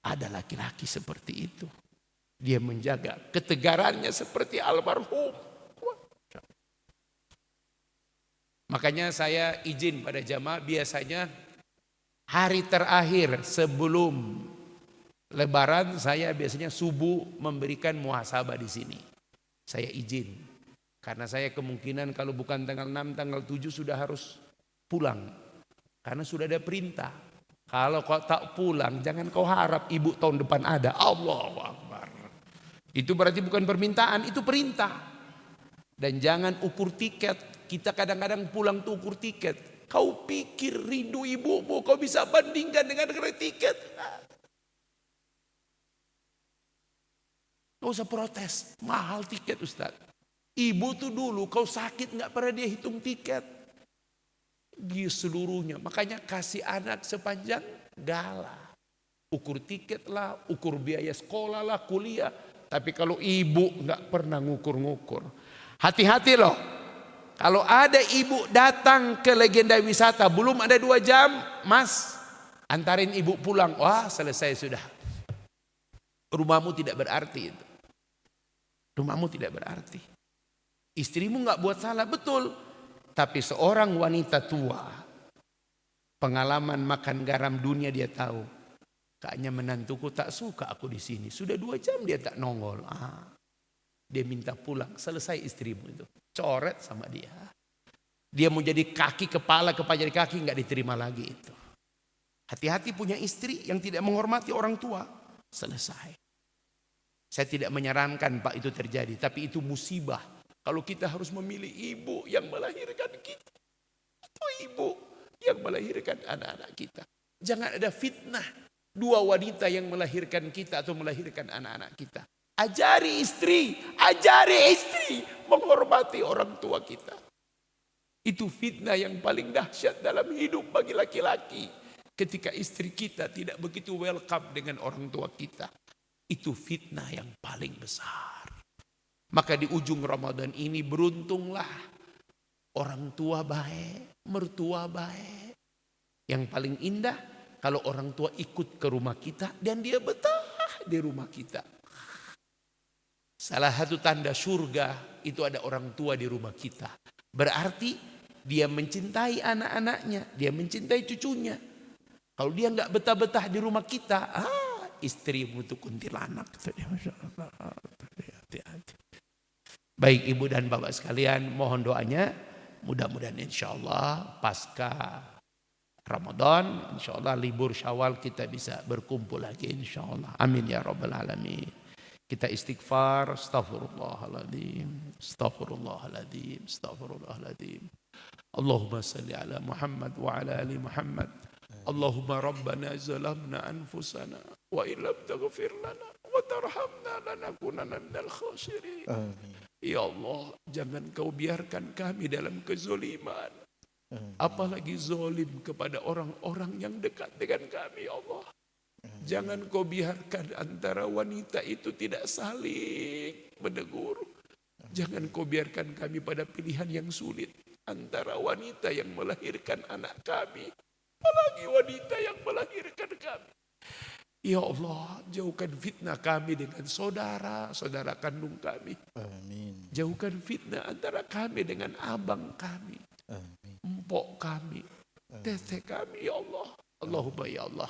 Ada laki-laki seperti itu. Dia menjaga ketegarannya seperti almarhum. Makanya saya izin pada jamaah biasanya hari terakhir sebelum Lebaran saya biasanya subuh memberikan muhasabah di sini. Saya izin. Karena saya kemungkinan kalau bukan tanggal 6, tanggal 7 sudah harus pulang. Karena sudah ada perintah. Kalau kau tak pulang, jangan kau harap ibu tahun depan ada. Allahu Akbar. Itu berarti bukan permintaan, itu perintah. Dan jangan ukur tiket. Kita kadang-kadang pulang tuh ukur tiket. Kau pikir rindu ibumu, kau bisa bandingkan dengan tiket. Gak usah protes, mahal tiket Ustaz. Ibu tuh dulu kau sakit gak pernah dia hitung tiket. Dia seluruhnya, makanya kasih anak sepanjang gala. Ukur tiket lah, ukur biaya sekolah lah, kuliah. Tapi kalau ibu gak pernah ngukur-ngukur. Hati-hati loh. Kalau ada ibu datang ke legenda wisata, belum ada 2 jam, Mas, antarin ibu pulang. Wah, selesai sudah. Rumahmu tidak berarti itu. Rumahmu tidak berarti. Istrimu gak buat salah, betul. Tapi seorang wanita tua, pengalaman makan garam dunia dia tahu. Kayaknya menantuku tak suka aku di sini. Sudah 2 jam dia tak nongol. Dia minta pulang. Selesai istrimu itu. Coret sama dia. Dia mau jadi kaki kepala jadi kaki gak diterima lagi itu. Hati-hati punya istri yang tidak menghormati orang tua. Selesai. Saya tidak menyarankan Pak itu terjadi, tapi itu musibah. Kalau kita harus memilih ibu yang melahirkan kita. Atau ibu yang melahirkan anak-anak kita. Jangan ada fitnah. 2 wanita yang melahirkan kita atau melahirkan anak-anak kita. Ajari istri menghormati orang tua kita. Itu fitnah yang paling dahsyat dalam hidup bagi laki-laki. Ketika istri kita tidak begitu welcome dengan orang tua kita. Itu fitnah yang paling besar. Maka di ujung Ramadan ini beruntunglah orang tua baik, mertua baik. Yang paling indah kalau orang tua ikut ke rumah kita dan dia betah di rumah kita. Salah satu tanda surga itu ada orang tua di rumah kita. Berarti dia mencintai anak-anaknya, dia mencintai cucunya. Kalau dia nggak betah-betah di rumah kita, istrimu itu kuntilanak. Hati-hati. Baik ibu dan bapak sekalian, mohon doanya. Mudah-mudahan insya Allah pasca Ramadan, insya Allah libur Syawal kita bisa berkumpul lagi insya Allah. Amin ya rabbal alamin. Kita istighfar, astaghfirullahaladzim, astaghfirullahaladzim, astaghfirullahaladzim. Allahumma salli ala Muhammad wa ala ali Muhammad. Allahumma rabbana zalamna anfusana wa illam taghfir lana wa tarhamna lanakunanna minal khasirin. Amin. Ya Allah, jangan kau biarkan kami dalam kezoliman. Apalagi zolim kepada orang-orang yang dekat dengan kami, ya Allah. Jangan kau biarkan antara wanita itu tidak saling menegur. Jangan kau biarkan kami pada pilihan yang sulit antara wanita yang melahirkan anak kami, apalagi wanita yang melahirkan kami. Ya Allah, jauhkan fitnah kami dengan saudara kandung kami. Amin. Jauhkan fitnah antara kami dengan abang kami, Amin. empok kami, teteh kami, ya Allah. Allahumma ya Allah,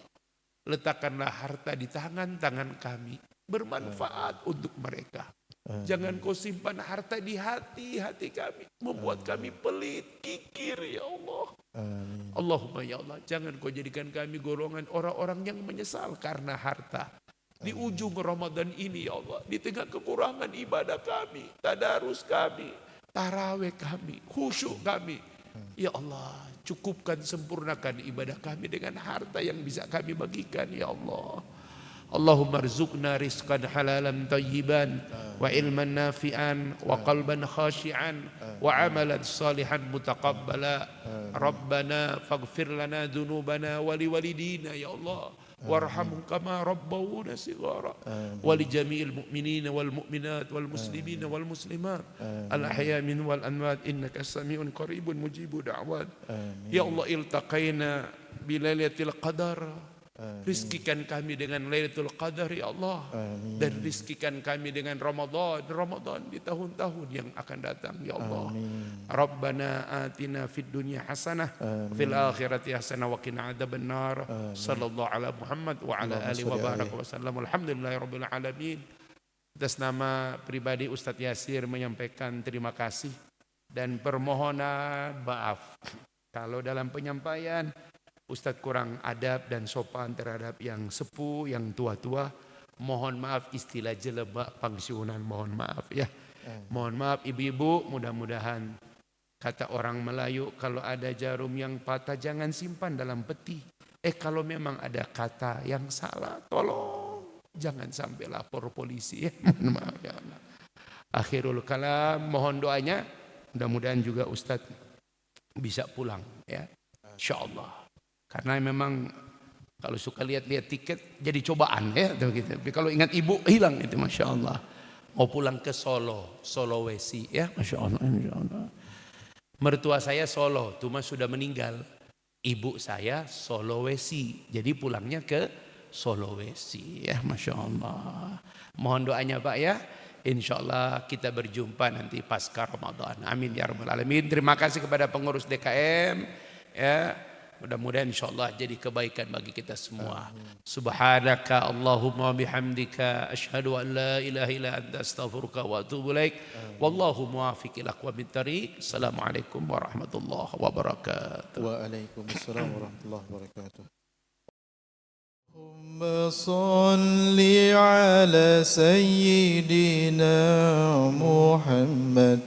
letakkanlah harta di tangan-tangan kami, bermanfaat untuk mereka. Jangan kau simpan harta di hati kami, membuat kami pelit, kikir, ya Allah. Amin. Allahumma ya Allah, jangan kau jadikan kami golongan orang-orang yang menyesal karena harta. Di ujung Ramadan ini, ya Allah, di tengah kekurangan ibadah kami, tadarus kami, taraweh kami, khusyuk kami, ya Allah, cukupkan, sempurnakan ibadah kami dengan harta yang bisa kami bagikan, ya Allah. Allahumma rzuqna rizqan halalan tayyiban wa ilman nafi'an wa qalban khashi'an wa amalan salihan mutaqabbala. Rabbana faghfir lana dhunubana wa liwalidina, ya Allah, warhamhum kama rabbawna shighara wa li jami'il mu'minina wal mu'minat wal muslimina wal muslimat al ahya min wal amwat innaka sami'un qaribun mujibu da'wat. Ya Allah, iltaqaina bi lailatul qadar. Rizkikan kami dengan Lailatul Qadar, ya Allah. Amin. Dan rizkikan kami dengan Ramadan di tahun-tahun yang akan datang, ya Allah. Amin. Rabbana atina fid dunya hasanah fil akhirati hasanah wa qina adzabannar. Sallallahu ala Muhammad wa ala alihi wa baraka wasallam. Alhamdulillahirabbil alamin. Atas nama pribadi Ustadz Yasir menyampaikan terima kasih dan permohonan maaf kalau dalam penyampaian Ustadz kurang adab dan sopan terhadap yang sepuh, yang tua-tua. Mohon maaf, istilah jelebak pensiunan, mohon maaf ya. Mohon maaf ibu-ibu, mudah-mudahan kata orang Melayu, kalau ada jarum yang patah jangan simpan dalam peti. Kalau memang ada kata yang salah, tolong jangan sampai lapor polisi ya. Mohon maaf ya Allah. Akhirul kalam, mohon doanya, mudah-mudahan juga Ustadz bisa pulang ya, insyaallah. Karena memang kalau suka lihat-lihat tiket jadi cobaan ya gitu. Tapi kalau ingat ibu hilang itu, masya Allah. Mau pulang ke Sulawesi ya, masya Allah, masya Allah. Mertua saya Solo, cuma sudah meninggal. Ibu saya Sulawesi, jadi pulangnya ke Sulawesi ya, masya Allah. Mohon doanya Pak ya. Insya Allah kita berjumpa nanti pasca Ramadan. Amin ya rabbal alamin. Terima kasih kepada pengurus DKM ya. Mudah-mudahan insyaallah jadi kebaikan bagi kita semua. Subhanaka Allahumma bihamdika asyhadu an la ilaha illa anta astaghfiruka wa atubu ilaik. Wallahu muwaffiq ila aqwamit thariq. Assalamualaikum warahmatullahi wabarakatuh. Waalaikumsalam warahmatullahi wabarakatuh. اللهم صل على سيدنا محمد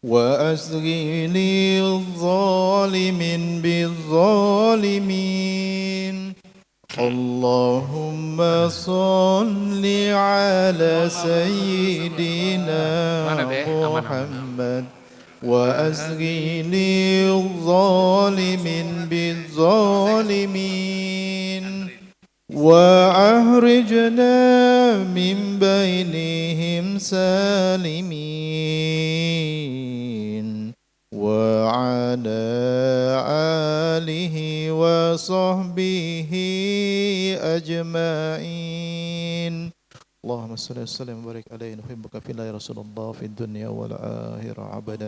وأسغي للظالم بالظالمين. اللهم صل على سيدنا محمد وأسغي للظالم بالظالمين وأخرجنا من بينهم سالمين وعلى آله وصحبه أجمعين. اللهم صل وسلم وبارك عليه نحبك في الله يا رسول الله في الدنيا والآخرة عبدا